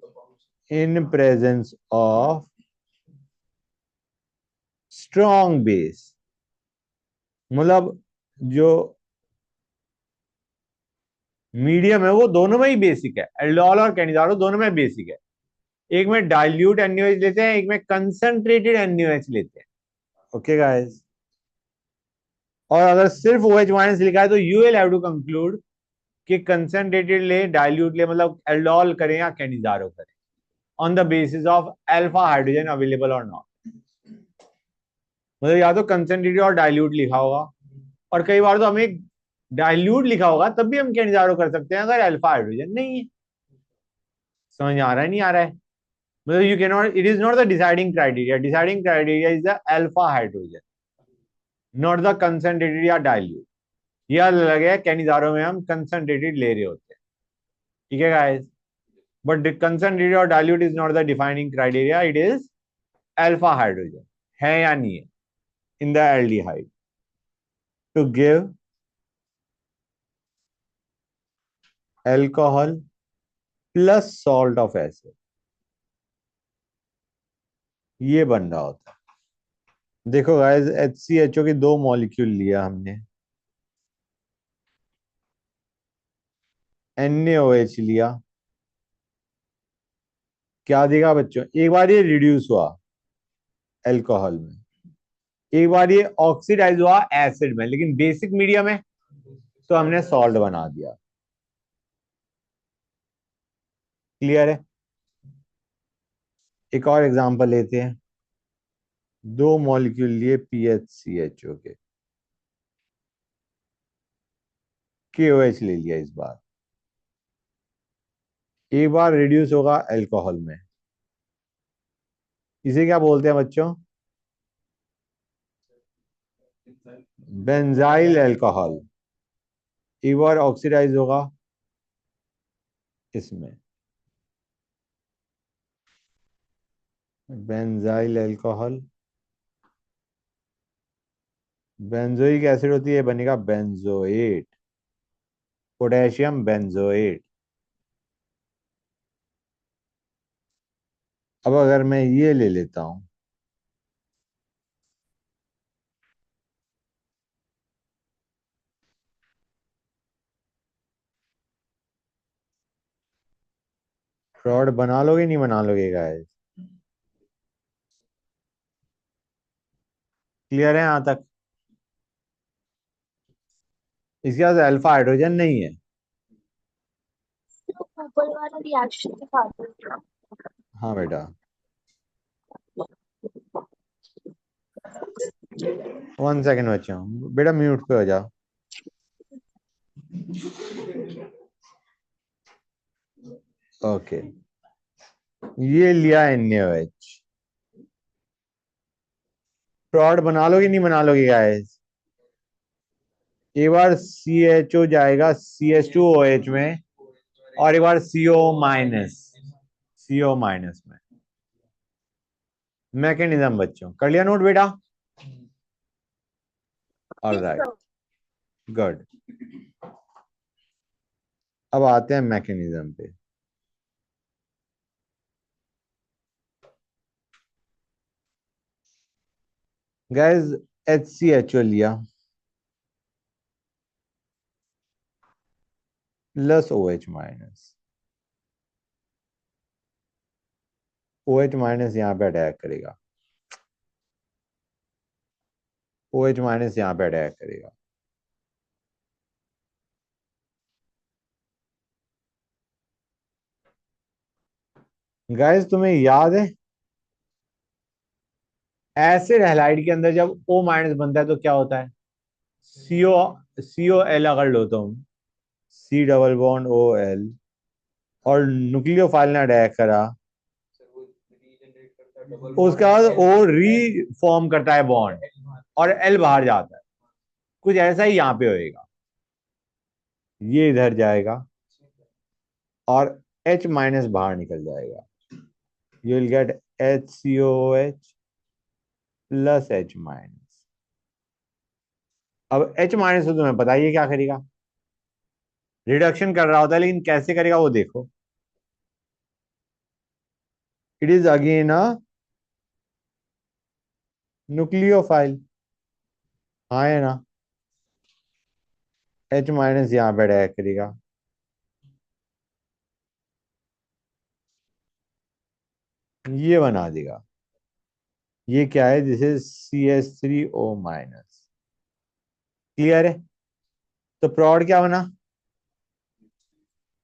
in presence of strong base, मतलब जो मीडियम है वो दोनों में ही बेसिक है, एल्डोल और कैनिजारो दोनों में बेसिक है। एक में डाइल्यूट NaOH लेते हैं, एक में कंसंट्रेटेड NaOH लेते हैं। ओके गाइस, और अगर सिर्फ OH माइनस लिखा है तो you will have to conclude कि कंसंट्रेटेड ले, डाइल्यूट ले, मतलब एल्डोल करें या कैनिजारो करें, on the basis of alpha hydrogen available और नॉट। मतलब या तो कंसंट्रेटेड और डाइल्यूट लिखा होगा, और कई बार तो हमें डाइल्यूट लिखा होगा तब भी हम कैनिजारो कर सकते हैं अगर अल्फा हाइड्रोजन नहीं है। समझ आ रहा है नहीं आ रहा है? मतलब you can not, it is not the deciding criteria, deciding criteria is the alpha hydrogen, not the concentrated या डाइल्यूट। यह अलग है, कैनिजारो में हम कंसंट्रेटेड ले रहे होते हैं। ठीक है गाइस, बट कंसंट्रेटेड और dilute is not the defining criteria, it is alpha hydrogen है या नहीं है in the aldehyde to give alcohol plus salt of acid, ये बन रहा होता है। देखो गाइस, HCHO की दो मॉलिक्यूल लिया हमने, NaOH लिया, क्या देगा बच्चों? एक बार ये रिड्यूस हुआ अल्कोहल में, एक बार ये ऑक्सीडाइज हुआ एसिड में, लेकिन बेसिक मीडियम है तो हमने सॉल्ट बना दिया। क्लियर है? एक और एग्जांपल लेते हैं, दो मॉलिक्यूल लिए PHCHO के, KOH ले लिया इस बार, एक बार रिड्यूस होगा अल्कोहल में, इसे क्या बोलते हैं बच्चों? बेंजाइल अल्कोहल एक बार ऑक्सीडाइज होगा इसमें, बेंजाइल अल्कोहल, बेंजोइक एसिड होती है, बनेगा बेंजोएट, पोटेशियम बेंजोएट। अब अगर मैं ये ले लेता हूं, रॉड बना लोगे नहीं बना लोगे गाइस? क्लियर है यहां तक? इसके पास अल्फा हाइड्रोजन नहीं है। ऊपर वाला रिएक्शन दिखा दो। हाँ बेटा, 1 सेकेंड बच्चे हूँ बेटा, म्यूट पे हो जाओ। ओके, ये लिया NaOH, रॉड बना लोगे नहीं बना लोगे गाइस? एक बार CHO जाएगा CH2OH में, और एक बार CO माइनस में। मैकेनिज्म बच्चों कर लिया नोट बेटा? Alright, good. अब आते हैं मैकेनिज्म पे। गाइस HCHO लिया plus OH minus, OH minus यहाँ पे अटैक करेगा, OH माइनस यहाँ पे अटैक करेगा। गाइस तुम्हें याद है एसिड हैलाइड के अंदर जब O माइनस बनता है तो क्या होता है? COL अगर लो तुम, C डबल बॉन्ड OL, और न्यूक्लियोफाइल ने अटैक करा, सर वो रीजनरेट करता है डबल उसके बाद O रीफॉर्म करता है बॉन्ड और L बाहर जाता है। कुछ ऐसा ही यहाँ पे होएगा, ये इधर जाएगा और H माइनस बाहर निकल जाएगा। You will gate HCOOH plus H minus. अब H माइनस तो तुम्हें बताइए क्या करेगा, रिडक्शन कर रहा होता है, लेकिन कैसे करेगा वो देखो। It is again a nucleophile, हाँ है ना? H माइनस यहाँ पे अटैक करेगा, ये बना देगा। ये क्या है? This is CH3O minus. Clear है? तो प्रोड क्या बना?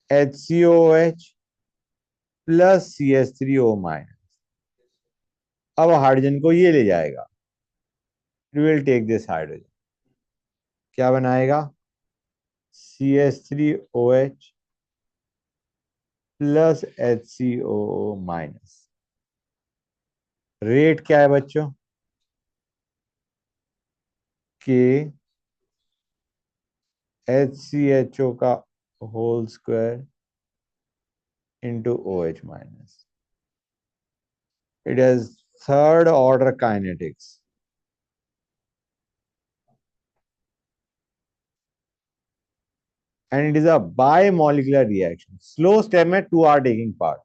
HCOOH plus CH3O minus. अब हाइड्रोजन को ये ले जाएगा, it will take this hydrogen, क्या बनाएगा? CH3OH plus HCOO minus. Rate क्या है बच्चों? के HCHO का whole square into OH minus. It has third order kinetics. And it is a bimolecular reaction. Slow step में two are taking part.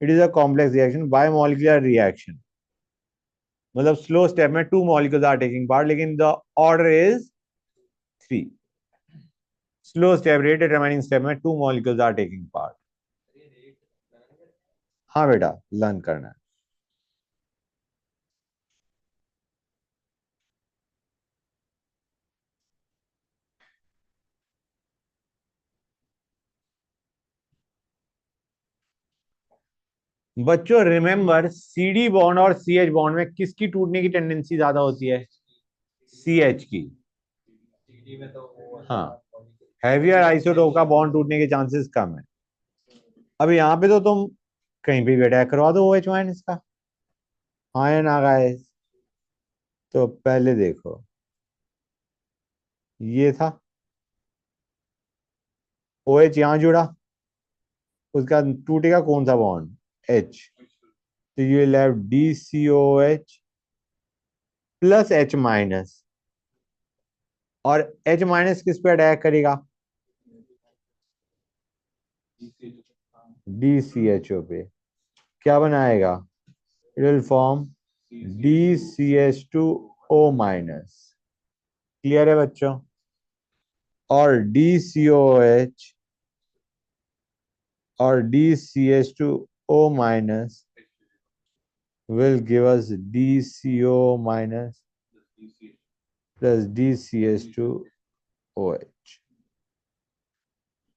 It is a complex reaction, bimolecular reaction. मतलब slow step में two molecules are taking part, लेकिन the order is 3. Slow step rate determining step में two molecules are taking part. हाँ बेटा, learn करना है। बच्चों remember, CD bond और CH बॉन्ड में किसकी टूटने की टेंडेंसी ज्यादा होती है? CH की। CD में तो वो हाँ, हैवियर आइसोटोप का बॉन्ड टूटने के चांसेस कम है। अब यहाँ पे तो तुम कहीं भी अटैक करवा दो OH माइनस का, हाँ या ना गाइस? तो पहले देखो, ये था OH यहां जुड़ा, उसका टूटेगा कौन सा बॉन्ड, H, तो you will have DCOH plus H minus, और H माइनस किस पे अटैक करेगा, DCHO पे, क्या बनाएगा, it will form DCH2O minus, clear है बच्चों, और DCOH और DCH2O minus will give us DCO minus plus DCH2OH।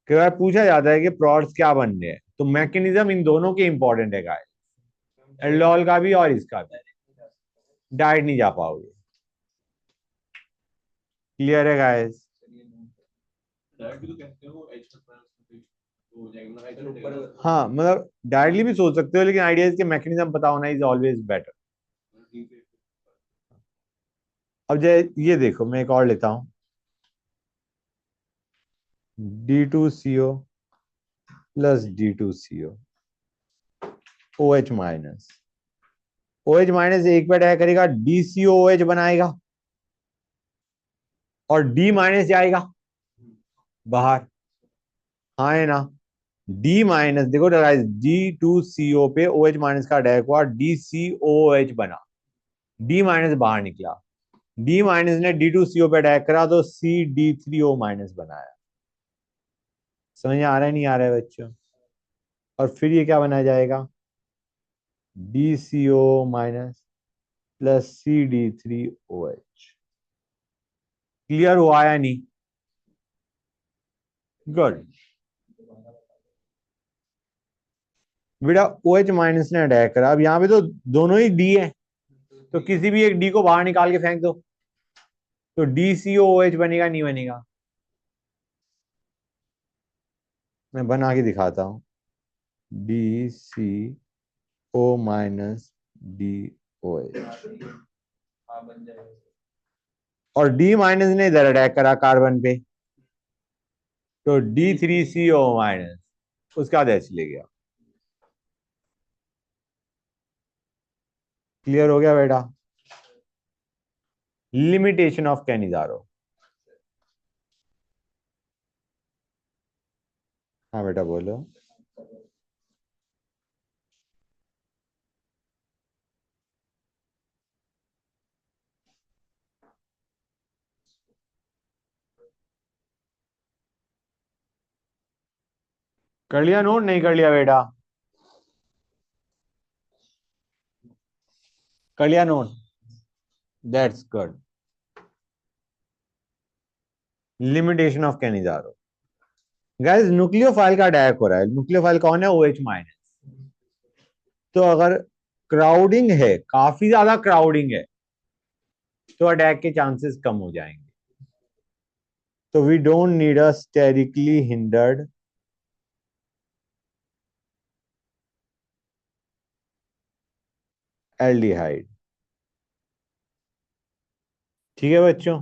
कई बार पूछा जाता है कि प्रोडक्ट्स क्या बनने हैं, तो मैकेनिज्म इन दोनों के इंपॉर्टेंट है गाइस, एल्डोल का भी और इसका भी, डायरेक्ट नहीं जा पाओगे, क्लियर है गाइस। डायरेक्ट भी तो कहते हो H तो हो जाएगा ना, H ऊपर हाँ मतलब डायरेक्टली भी सोच सकते हो, लेकिन आइडियाज के मैकेनिज्म पता होना इज ऑलवेज बेटर। अब जय ये देखो, मैं एक और लेता हूं, D2CO plus D2CO, OH minus, OH minus एक पे अटैक करेगा, DCOOH बनाएगा, और D माइनस जाएगा बाहर, हाँ है ना, D माइनस देखो D2CO पे OH माइनस का अटैक हुआ, DCOOH बना, D माइनस बाहर निकला, D माइनस ने D2CO पे अटैक करा तो CD3O माइनस बनाया। समझ आ रहा है नहीं आ रहा है बच्चों, और फिर ये क्या बनाया जाएगा, DCO minus plus CD3OH। Clear हुआ या नहीं, गुड बेटा, OH माइनस ने अटैक करा, अब यहाँ पे तो दोनों ही D है, तो किसी भी एक D को बाहर निकाल के फेंक दो, तो DCOOH बनेगा नहीं बनेगा, मैं बना के दिखाता हूं, DCO माइनस DOH, हाँ बन जाएगा। और D माइनस ने इधर अटैक करा कार्बन पे, तो D3CO माइनस, उसके बाद H ले गया, क्लियर हो गया बेटा। लिमिटेशन ऑफ कैनिजारो, हाँ बेटा बोलो। कर लिया नोट, नहीं कर लिया बेटा, कर लिया note, that's good. Limitation of Cannizzaro, guys nucleophile का अटैक हो रहा है, न्यूक्लियोफाइल कौन है, OH माइनस, तो अगर क्राउडिंग है, काफी ज्यादा क्राउडिंग है, तो अटैक के चांसेस कम हो जाएंगे, तो we don't need a sterically hindered aldehyde, ठीक है बच्चों,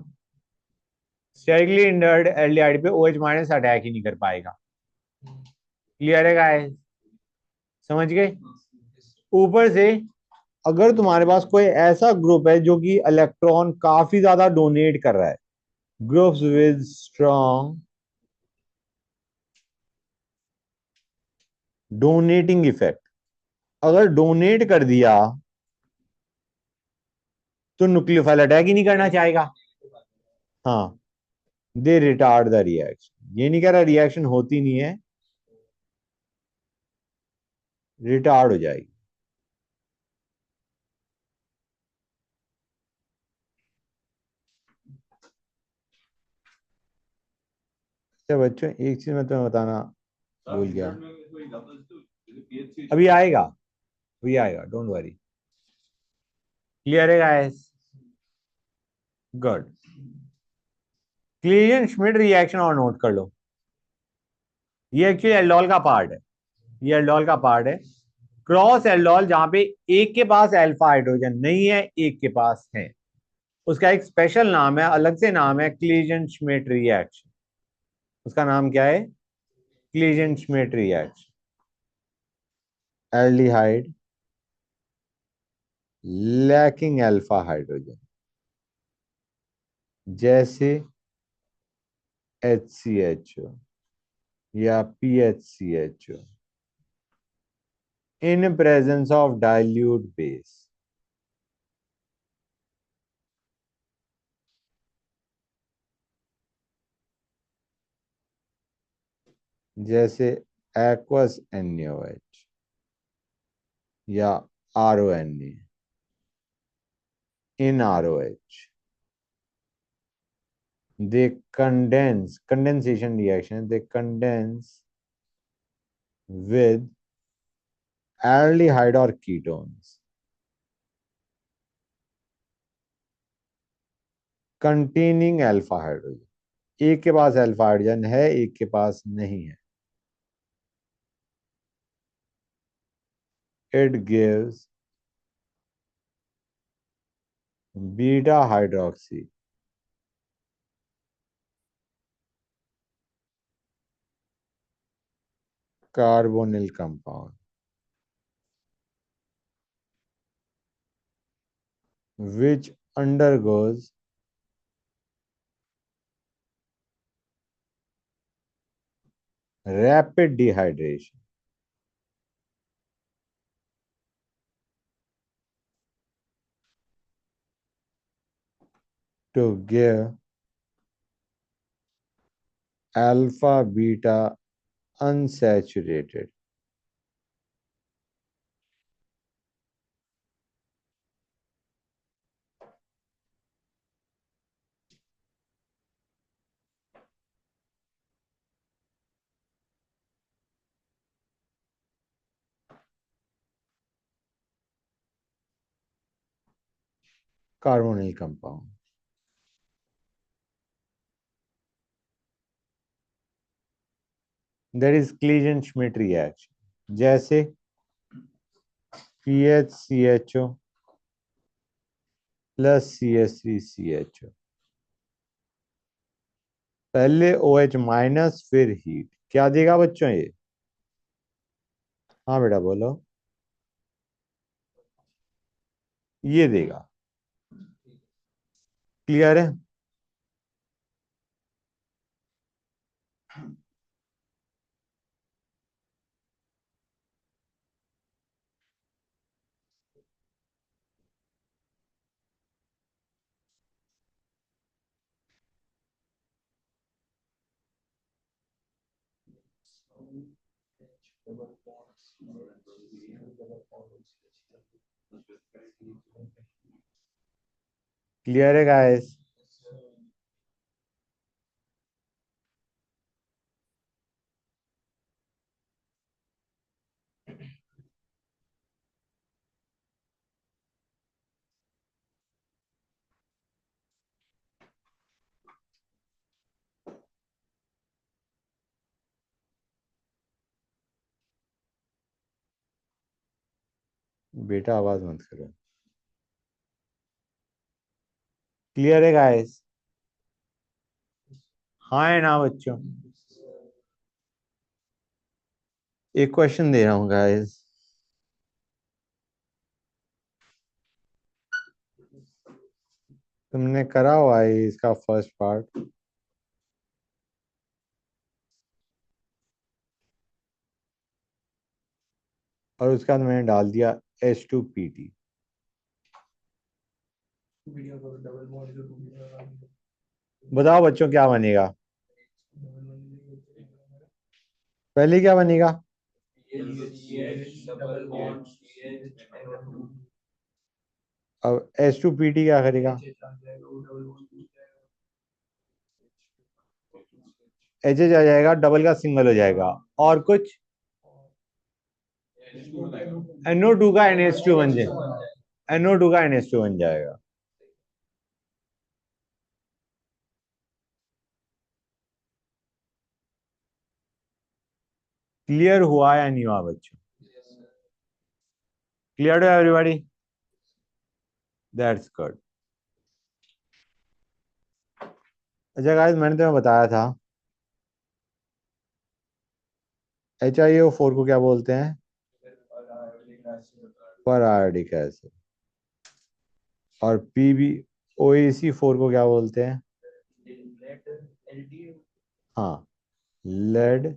स्टेरिकली हिंडर्ड एल्डिहाइड पे OH माइनस अटैक ही नहीं कर पाएगा, क्लियर है गाइस, समझ गए। ऊपर से अगर तुम्हारे पास कोई ऐसा ग्रुप है जो कि इलेक्ट्रॉन काफी ज्यादा डोनेट कर रहा है, groups with strong donating effect, अगर डोनेट कर दिया तो न्यूक्लियोफाइल अटैक ही नहीं करना चाहेगा, हाँ, दे रिटार्ड द रिएक्शन, ये नहीं कह रहा रिएक्शन होती नहीं है, रिटार्ड हो जाएगी। अच्छा बच्चों एक चीज मैं तुम्हें बताना भूल गया, अभी आएगा, अभी आएगा, डोंट वरी, क्लियर है गाइस, गुड। क्लीरियन श्मिड रिएक्शन और नोट कर लो, ये एक्चुअली एल्डोल का पार्ट है, ये एल्डोल का पार्ट है, क्रॉस एल्डोल जहां पे एक के पास अल्फा हाइड्रोजन नहीं है, एक के पास है, उसका एक स्पेशल नाम है, अलग से नाम है, क्लीजन श्मिट रिएक्शन। उसका नाम क्या है? Claisen Schmidt reaction. Aldehyde lacking alpha hydrogen, जैसे HCHO या PHCHO, in presence of dilute base, जैसे aqueous NaOH या RONA, in ROH, they condense, condensation reaction, they condense with aldehyde or ketones containing alpha hydrogen। एक के पास alpha hydrogen है, एक के पास नहीं है। It gives beta hydroxy carbonyl compound which undergoes rapid dehydration to give alpha beta unsaturated carbonyl compound। That is Claisen-Schmidt reaction। जैसे PHCHO plus CH3CHO, पहले OH minus फिर हीट, क्या देगा बच्चों ये? हाँ बेटा बोलो। ये देगा। क्लियर है? क्लियर है गाइस? बेटा आवाज मत करो। क्लियर है गाइस? हाँ है ना बच्चों? एक क्वेश्चन दे रहा हूँ गाइस। तुमने करा हुआ है इसका फर्स्ट पार्ट, और उसके बाद मैंने डाल दिया H2PT। वीडियो को डबल बॉन्ड जो टूटेगा, बताओ बच्चों क्या बनेगा? डबल बॉन्ड पहले क्या बनेगा? डबल बॉन्ड CH अब H2PT क्या करेगा? HH आ जाएगा, डबल का सिंगल हो जाएगा, और कुछ NO2 का NH2 बन जाएगा, NO2 का NH2 बन जाएगा। क्लियर हुआ या नहीं हुआ बच्चों? क्लियर है एवरीबॉडी? That's good. अच्छा गाइस, मैंने तुम्हें बताया था HiO4 को क्या बोलते हैं? और आयोडीन एसिड पर आयोडिक एसिड। और PbOAC4 को क्या बोलते हैं? लेड एलडी हाँ, lead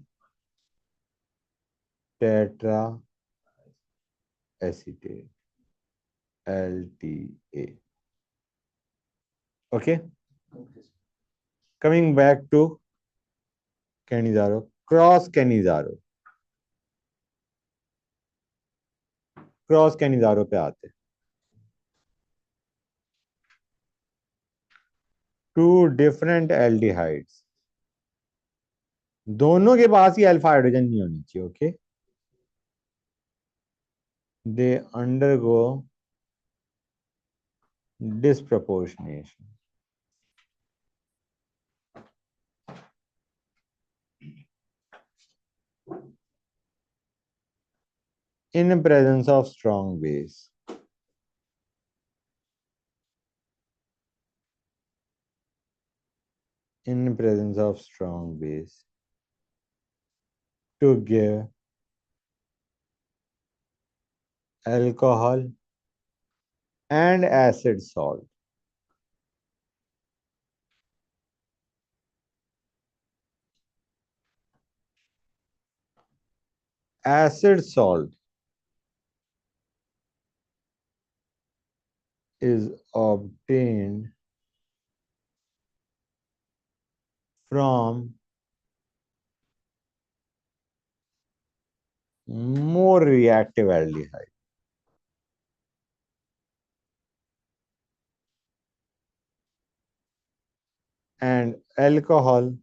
tetra acetate, LTA। Okay, coming back to Cannizzaro, cross Cannizzaro, cross Cannizzaro पे आते हैं। टू डिफरेंट एल्डिहाइड्स, दोनों के पास ही अल्फा हाइड्रोजन नहीं होनी चाहिए। Okay, they undergo disproportionation in presence of strong base, in presence of strong base, to give alcohol and acid salt. Acid salt is obtained from more reactive aldehyde. And alcohol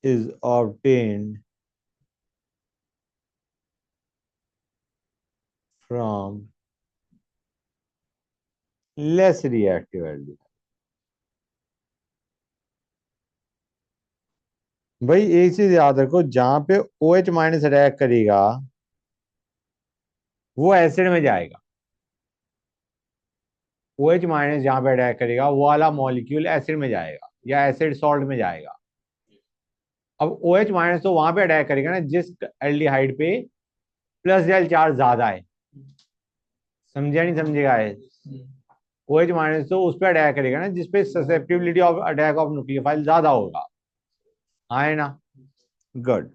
is obtained from less reactive aldehyde. भाई एक चीज याद रखो, जहां पे OH minus attack करेगा वो acid में जाएगा। OH माइनस जहां पे अटैक करेगा वो वाला मॉलिक्यूल एसिड में जाएगा या एसिड सॉल्ट में जाएगा। अब OH माइनस तो वहां पे अटैक करेगा ना जिस एल्डिहाइड पे प्लस डेल चार्ज ज्यादा है। समझा नहीं समझेगा है? OH माइनस तो उस पर अटैक करेगा ना जिसपे susceptibility of attack of nucleophile ज्यादा होगा। हाँ है ना? गुड।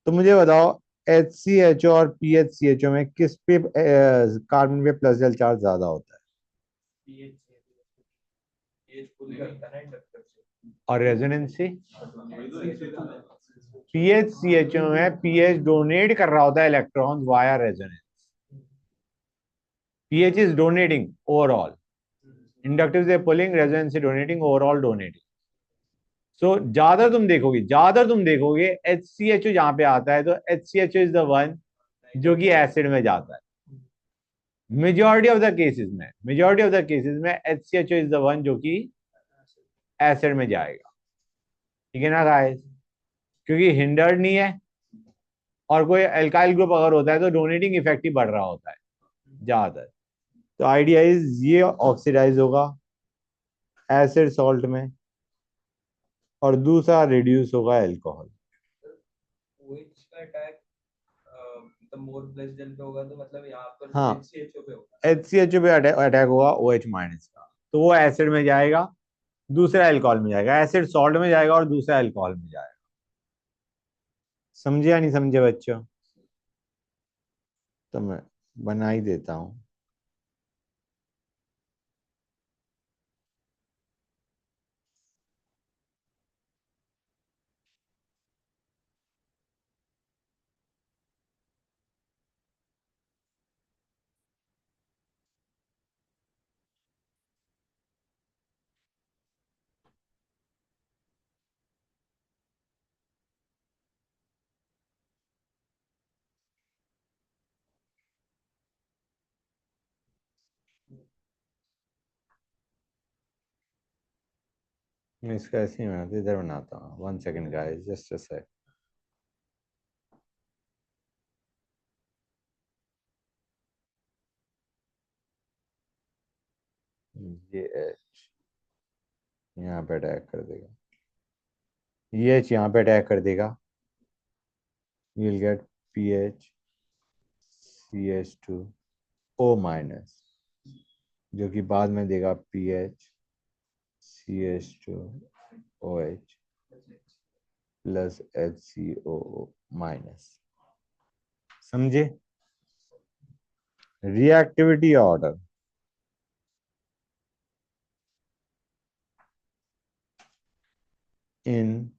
तो मुझे बताओ, HCHO और PHCHO में किस पे कार्बन पे प्लस डेल चार्ज ज्यादा होता है? पीएच पीएच पुल करता है ना इंडक्टर से। और रेजोनेंस से वही तो इसलिए था। PHCHO में पीएच डोनेट कर रहा होता है electron via resonance. PH is donating overall, inductive से पुलिंग, रेजोनेंस से डोनेटिंग, ओवरऑल डोनेटिंग। सो ज्यादा तुम देखोगे HCHO जहां पे आता है तो HCHO इज द वन जो कि एसिड में जाता है। मेजोरिटी ऑफ द केसेस में HCHO इज द वन जो कि एसिड में जाएगा। ठीक है ना गाइस? क्योंकि हिंडर्ड नहीं है, और कोई एल्काइल ग्रुप अगर होता है तो डोनेटिंग इफेक्ट ही बढ़ रहा होता है ज्यादातर। तो आइडिया इज ये ऑक्सीडाइज होगा एसिड सॉल्ट में, और दूसरा रिड्यूस होगा अल्कोहल। ओएच का अटैक मतलब मोर प्लस डेल पे होगा तो मतलब यहाँ पर हाँ, एचसीएचओ पे होगा। HCHO पे अटैक होगा OH माइनस का, तो वो एसिड में जाएगा, दूसरा अल्कोहल में जाएगा। एसिड सॉल्ट में जाएगा और दूसरा अल्कोहल में जाएगा। समझे या नहीं समझे बच्चों? तो मैं बना ही देता हूँ। मैं इसका ऐसे ही बनाता, इधर बनाता हूँ। 1 सेकेंड गाइस, जस्ट अ सेक। ये यहाँ पे अटैक कर देगा, ये H यहाँ पे अटैक कर देगा, you will get PH CH2O minus, जो कि बाद में देगा PH CH2OH plus HCOO minus. समझे? Reactivity order in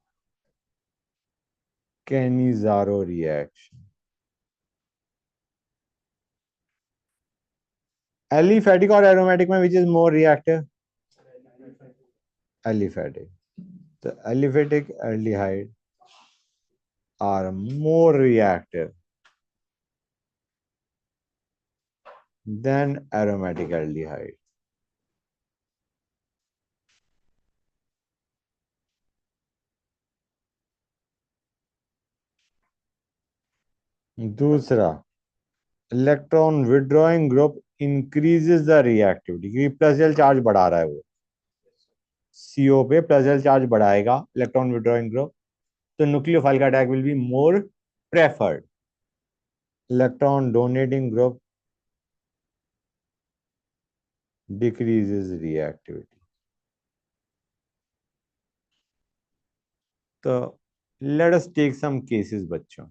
Cannizzaro reaction. Aliphatic और aromatic में which is more reactive? Aliphatic. The aliphatic aldehyde are more reactive than aromatic aldehyde. दूसरा, electron withdrawing group increases the reactivity, क्योंकि plus L charge बढ़ा रहा है वो, CO पे plus L charge बढ़ाएगा इलेक्ट्रॉन विड्रॉइंग ग्रुप, तो न्यूक्लियोफाइल का attack will be more preferred. Electron donating group decreases reactivity. तो let us take some cases बच्चों,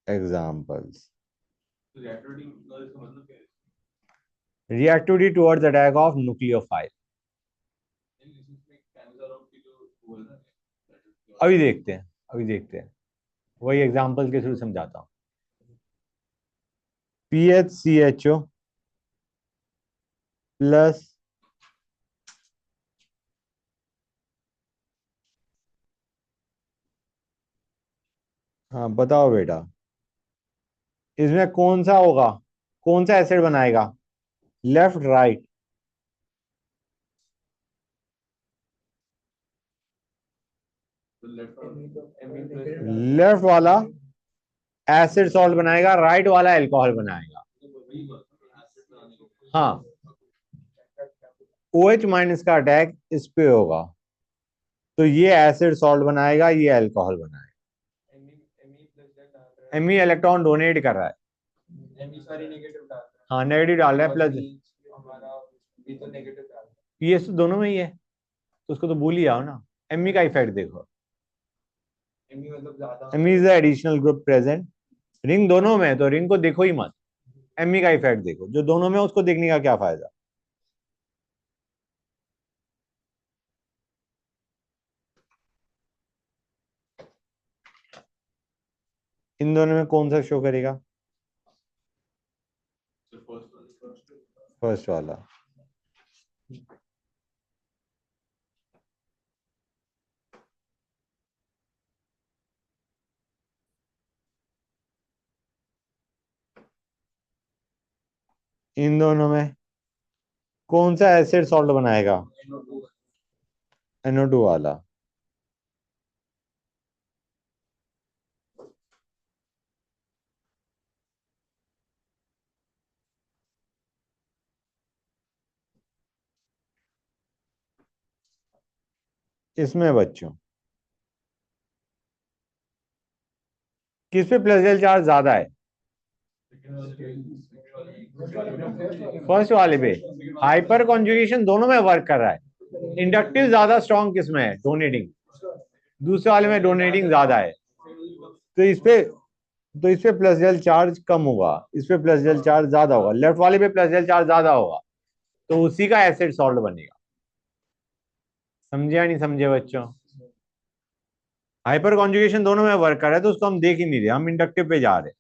एग्जांपल्स। तो रिएक्टिविटी का इसका मतलब क्या है? Reactivity towards attack of nucleophile. इसमें कैंसर ऑफ की जो वो है ना, अभी देखते हैं, अभी देखते हैं, वही एग्जांपल के थ्रू समझाता हूं। PHCHO प्लस हाँ बताओ बेटा, इसमें कौन सा होगा, कौन सा एसिड बनाएगा? Left right? तो लेफ्ट लेफ्ट वाला एसिड सॉल्ट बनाएगा, राइट वाला अल्कोहल बनाएगा। हाँ, OH माइनस का अटैक इस पे होगा, तो ये एसिड सॉल्ट बनाएगा, ये अल्कोहल बनाएगा। Me इलेक्ट्रॉन डोनेट कर रहा है, सारी नेगेटिव डाल रहा है। हाँ नेगेटिव डाल रहा है, प्लस हमारा भी तो नेगेटिव डाल रहा है। PS तो दोनों में ही है, तो उसको तो भूल ही आओ ना। Me का इफेक्ट देखो, मतलब ज्यादा Me is the additional group present, ring दोनों में है तो रिंग को देखो ही मत, Me का इफेक्ट देखो, जो दोनों में है उसको देखने का क्या फायदा। इन दोनों में कौन सा शो करेगा? फर्स्ट वाला। इन दोनों में कौन सा एसिड सॉल्ट बनाएगा? NO2 वाला। इसमें बच्चों किस पे प्लस एल चार्ज ज्यादा है? फर्स्ट वाले पे। हाइपर कॉन्जुगेशन दोनों में वर्क कर रहा है, इंडक्टिव ज्यादा स्ट्रॉन्ग किस में है? डोनेटिंग। दूसरे वाले में डोनेटिंग ज्यादा है, तो इस पे प्लस एल चार्ज कम होगा, इस पे प्लस एल चार्ज ज्यादा होगा, लेफ्ट वाले पे प्लस एल चार्ज ज्यादा होगा, तो उसी का एसिड सॉल्ट बनेगा। समझे या नहीं समझे बच्चों? हाइपर कॉन्जुगेशन दोनों में वर्क कर रहा है, तो उसको हम देख ही नहीं रहे, हम इंडक्टिव पे जा रहे हैं।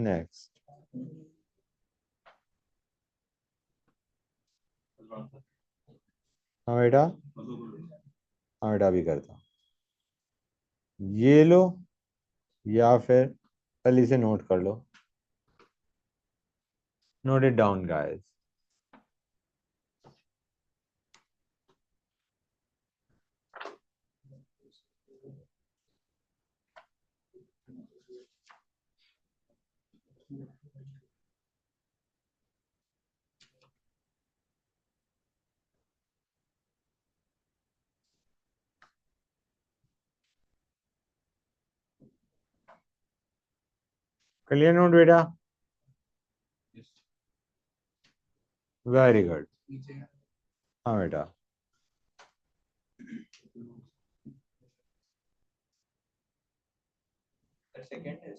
नेक्स्ट, हाँ बेटा, हाँ बेटा भी करता हूँ। ये लो, या फिर पहले इसे नोट कर लो, note it down guys. Clear नोट बेटा? Very good. नीचे है। हाँ बेटा। सेकंड है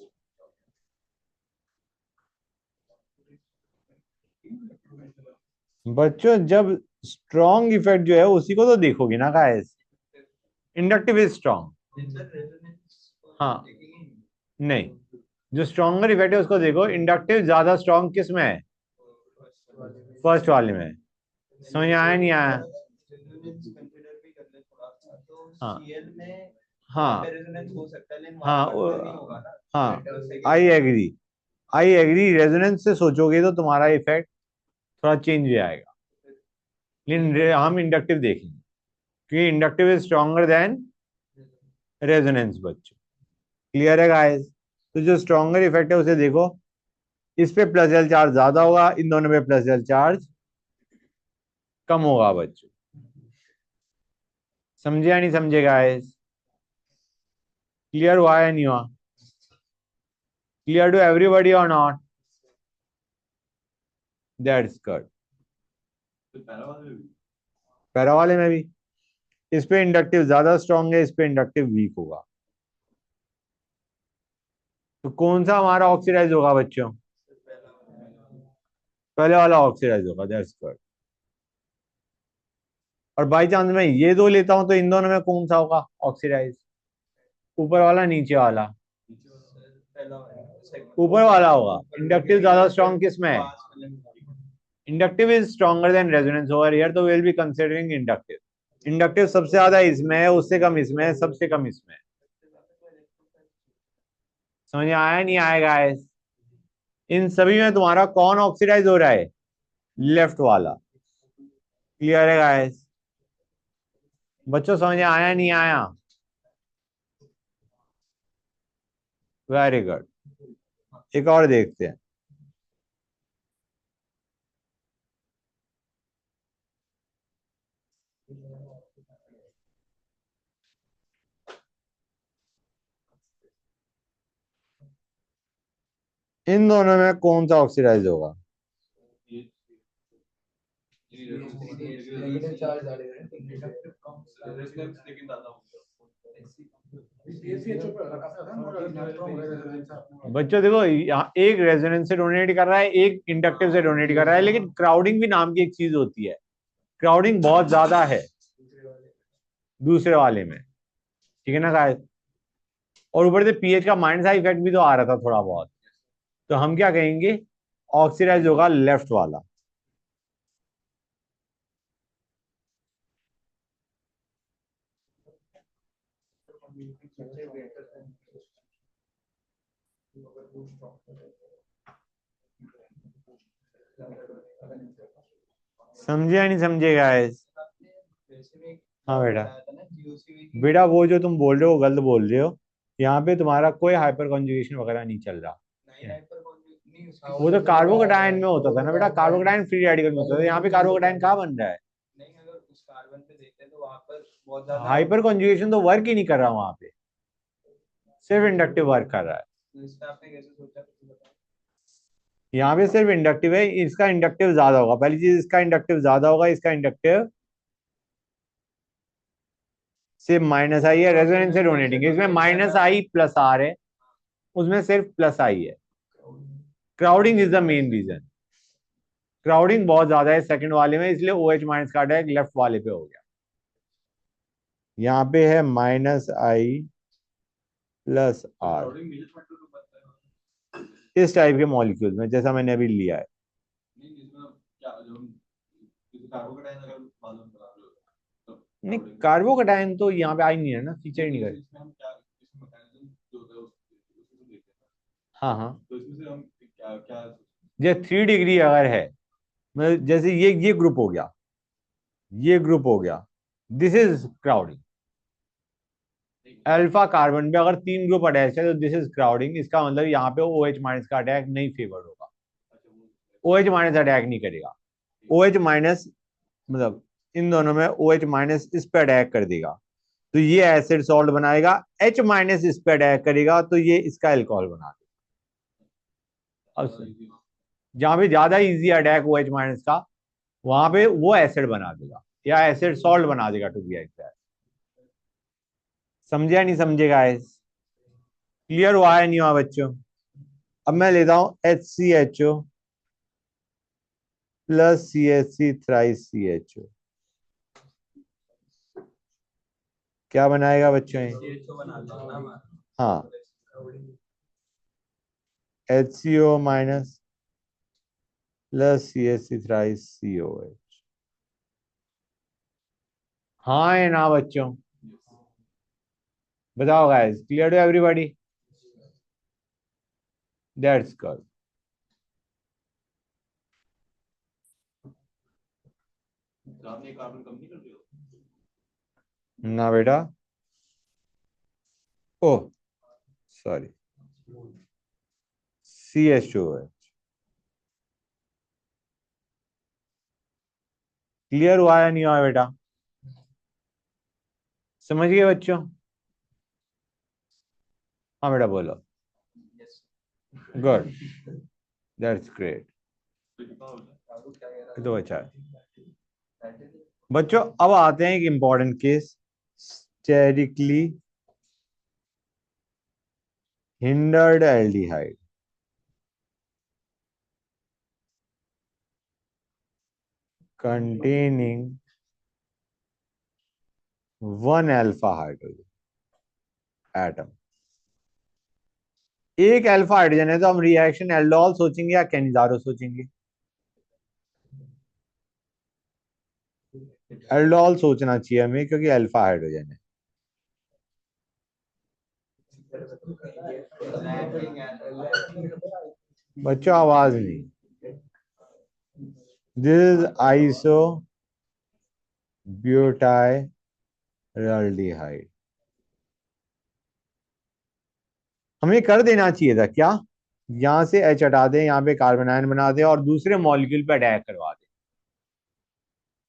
बच्चों जब स्ट्रॉन्ग इफेक्ट जो है उसी को तो देखोगे ना गाइस। Inductive is strong. हाँ नहीं, जो स्ट्रॉन्गर इफेक्ट है उसको देखो। इंडक्टिव ज्यादा स्ट्रॉन्ग किस में है? फर्स्ट वाले में। समझ आया नहीं आया? कंसीडर भी कर ले थोड़ा सा तो हाँ सीएल में हाँ रेजोनेंस हो सकता है लेकिन हाँ वहां पर तो नहीं होगा ना। हाँ I agree. I agree, resonance से सोचोगे तो तुम्हारा इफेक्ट थोड़ा चेंज हो जाएगा, लेकिन हम इंडक्टिव देखेंगे क्योंकि inductive is stronger than resonance बच्चों। क्लियर है गाइस? तो जो स्ट्रॉन्गर इफेक्ट है उसे देखो। इस पे प्लस एल चार्ज ज्यादा होगा, इन दोनों पे प्लस एल चार्ज कम होगा बच्चों। समझे या नहीं समझे गाइस? क्लियर हुआ या नहीं हुआ? क्लियर टू एवरीबॉडी और नॉट? That's good. तो पहला वाला भी पैरा वाले में भी इस पे इंडक्टिव ज्यादा स्ट्रॉन्ग है, इस पे इंडक्टिव वीक होगा। तो कौन सा हमारा ऑक्सीडाइज होगा बच्चों? पहले वाला ऑक्सीडाइज होगा। That's good. और बाई चांस मैं ये दो लेता हूं तो इन दोनों में कौन सा होगा ऑक्सीडाइज? ऊपर वाला नीचे वाला? ऊपर वाला होगा। इंडक्टिव ज्यादा स्ट्रॉन्ग किस में है? Inductive is stronger than resonance over here, तो will be considering inductive. Inductive सबसे ज्यादा इसमें है, उससे कम इसमें है, सबसे कम इसमें है। समझ आया नहीं आएगा? इन सभी में तुम्हारा कौन ऑक्सीडाइज हो रहा है? लेफ्ट वाला। क्लियर है गाइस? बच्चों समझ आया नहीं आया? Very good. एक और देखते हैं। इन दोनों में कौन सा ऑक्सीडाइज होगा? नेगेटिव चार्ज डालेगा लेकिन ज्यादा होगा। बच्चों देखो, यहाँ एक रेजोनेंस से डोनेट कर रहा है, एक इंडक्टिव से डोनेट कर रहा है, लेकिन क्राउडिंग भी नाम की एक चीज होती है। क्राउडिंग बहुत ज्यादा है दूसरे वाले में। ठीक है ना गाइस? और ऊपर से पीएच का माइनस आई इफेक्ट भी तो आ रहा था थोड़ा बहुत। तो हम क्या कहेंगे? ऑक्सीडाइज होगा लेफ्ट वाला। समझे या नहीं समझे गाइस? हाँ बेटा। बेटा वो जो तुम बोल रहे हो वो गलत बोल रहे हो। यहाँ पे तुम्हारा कोई हाइपर कॉन्जुगेशन वगैरह नहीं चल रहा। वो तो कार्बोकेटायन में होता था ना बेटा, कार्बोकेटायन फ्री रेडिकल में होता था। यहाँ पे कार्बोकेटायन कहाँ बन रहा है? नहीं अगर उस कार्बन पे देखते तो वहां पर बहुत ज्यादा हाइपर कॉन्जुगेशन तो वर्क ही नहीं कर रहा वहां पे, सिर्फ इंडक्टिव वर्क कर रहा है। तो इसका आपने कैसे सोचा कुछ बताओ। यहाँ पे सिर्फ इंडक्टिव है, इसका इंडक्टिव ज्यादा होगा। पहली चीज, इसका इंडक्टिव ज्यादा होगा, इसका इंडक्टिव सिर्फ माइनस आई है। रेजोनेंस से डोनेटिंग इसमें माइनस आई प्लस आर है, उसमें सिर्फ प्लस आई है। Crowding is the main reason. Crowding बहुत ज्यादा है सेकंड वाले में, इसलिए ओ एच माइनस का अटैक लेफ्ट वाले पे हो गया। यहाँ पे है minus I plus R crowding major factor तो बनता है इस टाइप के मॉलिक्यूल में, जैसा मैंने अभी लिया है। नहीं इसमें क्या जो हम कार्बोकेटाइन अगर मालूम करा रहे हो तो नहीं, कार्बोकेटाइन तो यहाँ पे आई नहीं है ना, फीचर ही नहीं कर। इसमें हम क्या इसमें मैकेनिज्म जो होता है उसको देखते हैं। हाँ हाँ, तो इसमें से हम क्या क्या ये 3 डिग्री अगर है, मतलब जैसे ये ग्रुप हो गया, ये ग्रुप हो गया, this is crowding. Alpha carbon पे अगर 3 ग्रुप अटैच है तो दिस इज क्राउडिंग। इसका मतलब यहाँ पे ओ एच माइनस का अटैक नहीं फेवर्ड होगा, ओ एच माइनस अटैक नहीं करेगा। ओ एच माइनस मतलब इन दोनों में ओ एच माइनस इस पे अटैक कर देगा तो ये एसिड सॉल्ट बनाएगा, एच माइनस इस पे अटैक करेगा तो ये इसका एल्कोहल बना देगा। अब जहां पे ज्यादा इजी अटैक OH माइनस का, वहां पे वो एसिड बना देगा या एसिड सॉल्ट बना देगा टू बी एग्जैक्ट। समझे या नहीं समझे गाइस? क्लियर हुआ है नहीं हुआ बच्चों? अब मैं लेता हूं HCHO plus CH3 thrice CHO, क्या बनाएगा बच्चों ये? CHO बना देगा ना हमारा। हाँ, HCO minus plus CH3 thrice COH। हाँ है ना बच्चों? बताओ guys, clear to everybody? That's good. तो आपने कार्बन कम नहीं कर दिया? ना बेटा, ओह सॉरी, CH2OH। क्लियर हुआ या नहीं हुआ बेटा? समझ गए बच्चों? हाँ बेटा बोलो। Good, that's great. तो कितना हो गया? तो अच्छा है बच्चों, अब आते हैं एक important case, sterically hindered aldehyde containing 1 alpha hydrogen atom. एक अल्फा हाइड्रोजन है तो हम रिएक्शन एल्डोल सोचेंगे या कैनिजारो सोचेंगे? एल्डोल सोचना चाहिए हमें, क्योंकि अल्फा हाइड्रोजन है। बच्चों आवाज नहीं। This is iso butyraldehyde. हमें कर देना चाहिए था क्या, यहां से H हटा दें, यहां पे कार्बन आयन बना दें और दूसरे मॉलिक्यूल पे अटैक करवा दें।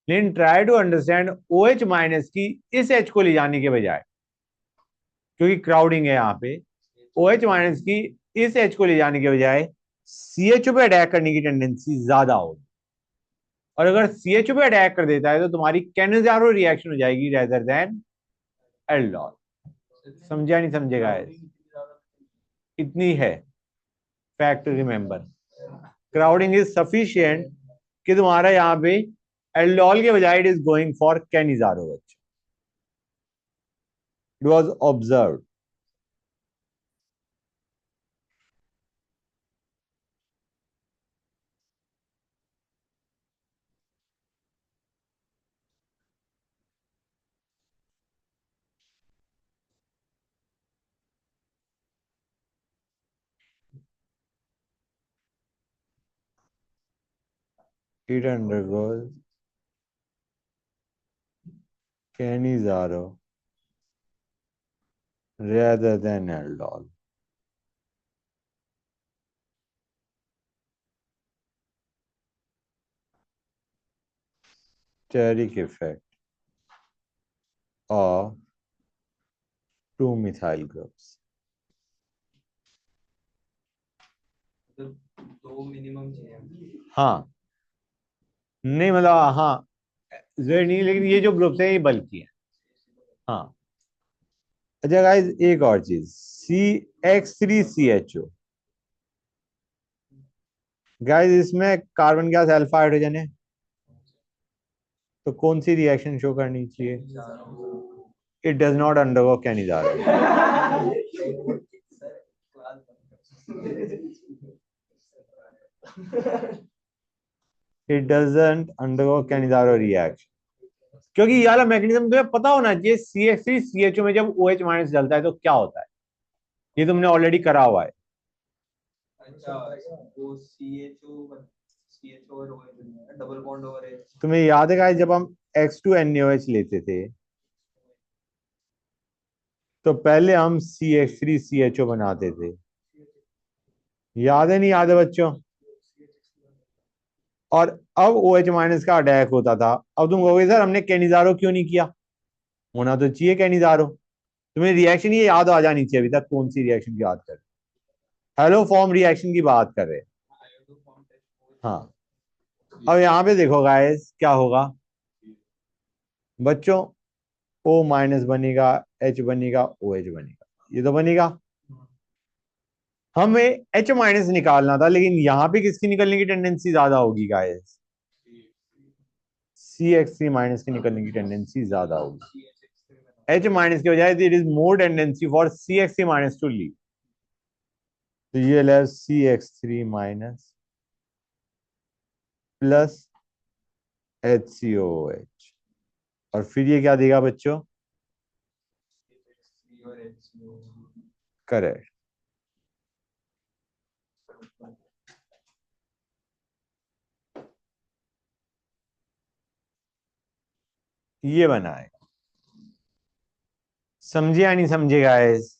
लेकिन try to understand OH minus की इस H को ले जाने के बजाय, क्योंकि क्राउडिंग है यहाँ पे, OH माइनस की इस H को ले जाने के बजाय CHO पे अटैक करने की टेंडेंसी ज्यादा होगी। और अगर CHO पे अटैक कर देता है तो तुम्हारी कैनिजारो रिएक्शन हो जाएगी रेदर देन एल्डोल। समझा नहीं समझेगा? इतनी है fact remember. Crowding is sufficient कि तुम्हारा यहाँ पे एल्डोल के बजाय it is going for Cannizzaro. It was observed. It undergoes Cannizzaro rather than aldol. Steric effect of two methyl groups. दो मिनिमम चाहिए। हाँ नहीं मतलब हाँ जेड नहीं, लेकिन ये जो ग्रुप्स है ये बल्कि है। हाँ अच्छा गाइस, एक और चीज, CH3CHO। गाइस इसमें कार्बन गैस अल्फा हाइड्रोजन है, तो कौन सी रिएक्शन शो करनी चाहिए? It does not undergo Cannizzaro. It doesn't undergo Cannizzaro reaction, क्योंकि ये वाला मैकेनिज्म तुम्हें पता होना चाहिए। CH3CHO में जब OH माइनस डलता है तो क्या होता है, ये तुमने ऑलरेडी करा हुआ है। अच्छा वो CHO और OH डबल बॉन्ड ओवर है। तुम्हें याद है गाइस, जब हम X2NaOH लेते थे तो पहले हम CH3CHO बनाते थे, याद है नहीं याद है बच्चों? और अब OH माइनस का अटैक होता था। अब तुम कहोगे सर हमने कैनिजारो क्यों नहीं किया? होना तो चाहिए कैनिजारो। तुम्हें रिएक्शन ये याद आ जानी चाहिए। अभी तक कौन सी रिएक्शन की बात कर रहे? हेलो फॉर्म रिएक्शन की बात कर रहे हैं। हाँ, अब यहाँ पे देखो गाइस क्या होगा बच्चों, O माइनस बनेगा, H बनेगा, OH बनेगा, ये तो बनेगा। हमें H माइनस निकालना था, लेकिन यहाँ पे किसकी निकलने की टेंडेंसी ज्यादा होगी गाइस? CH3 माइनस की निकलने की टेंडेंसी ज्यादा होगी। H माइनस की बजाय it is more tendency for CH3 minus two leave. तो ये ले CH3 माइनस प्लस HCOH, और फिर ये क्या देगा बच्चों? और HCO करेक्ट। ये बनाएगा। समझे या नहीं समझे गाइस?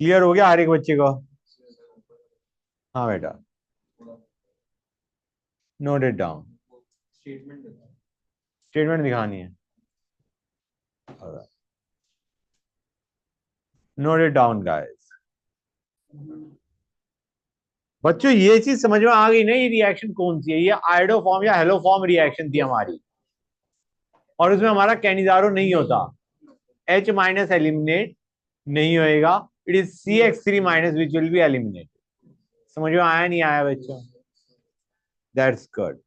क्लियर हो गया हर एक बच्चे को? हाँ बेटा, नोट इट डाउन। स्टेटमेंट देता है। स्टेटमेंट दिखानी है, नोट इट डाउन गाइस। बच्चों ये चीज समझ में आ गई ना, ये रिएक्शन कौन सी है? ये आयोडोफॉर्म या हेलोफॉर्म रिएक्शन थी हमारी, और उसमें हमारा कैनिजारो नहीं होता, H माइनस एलिमिनेट नहीं होएगा, it is CH3 minus which will be eliminated. समझ में आया नहीं आया बच्चों? That's good.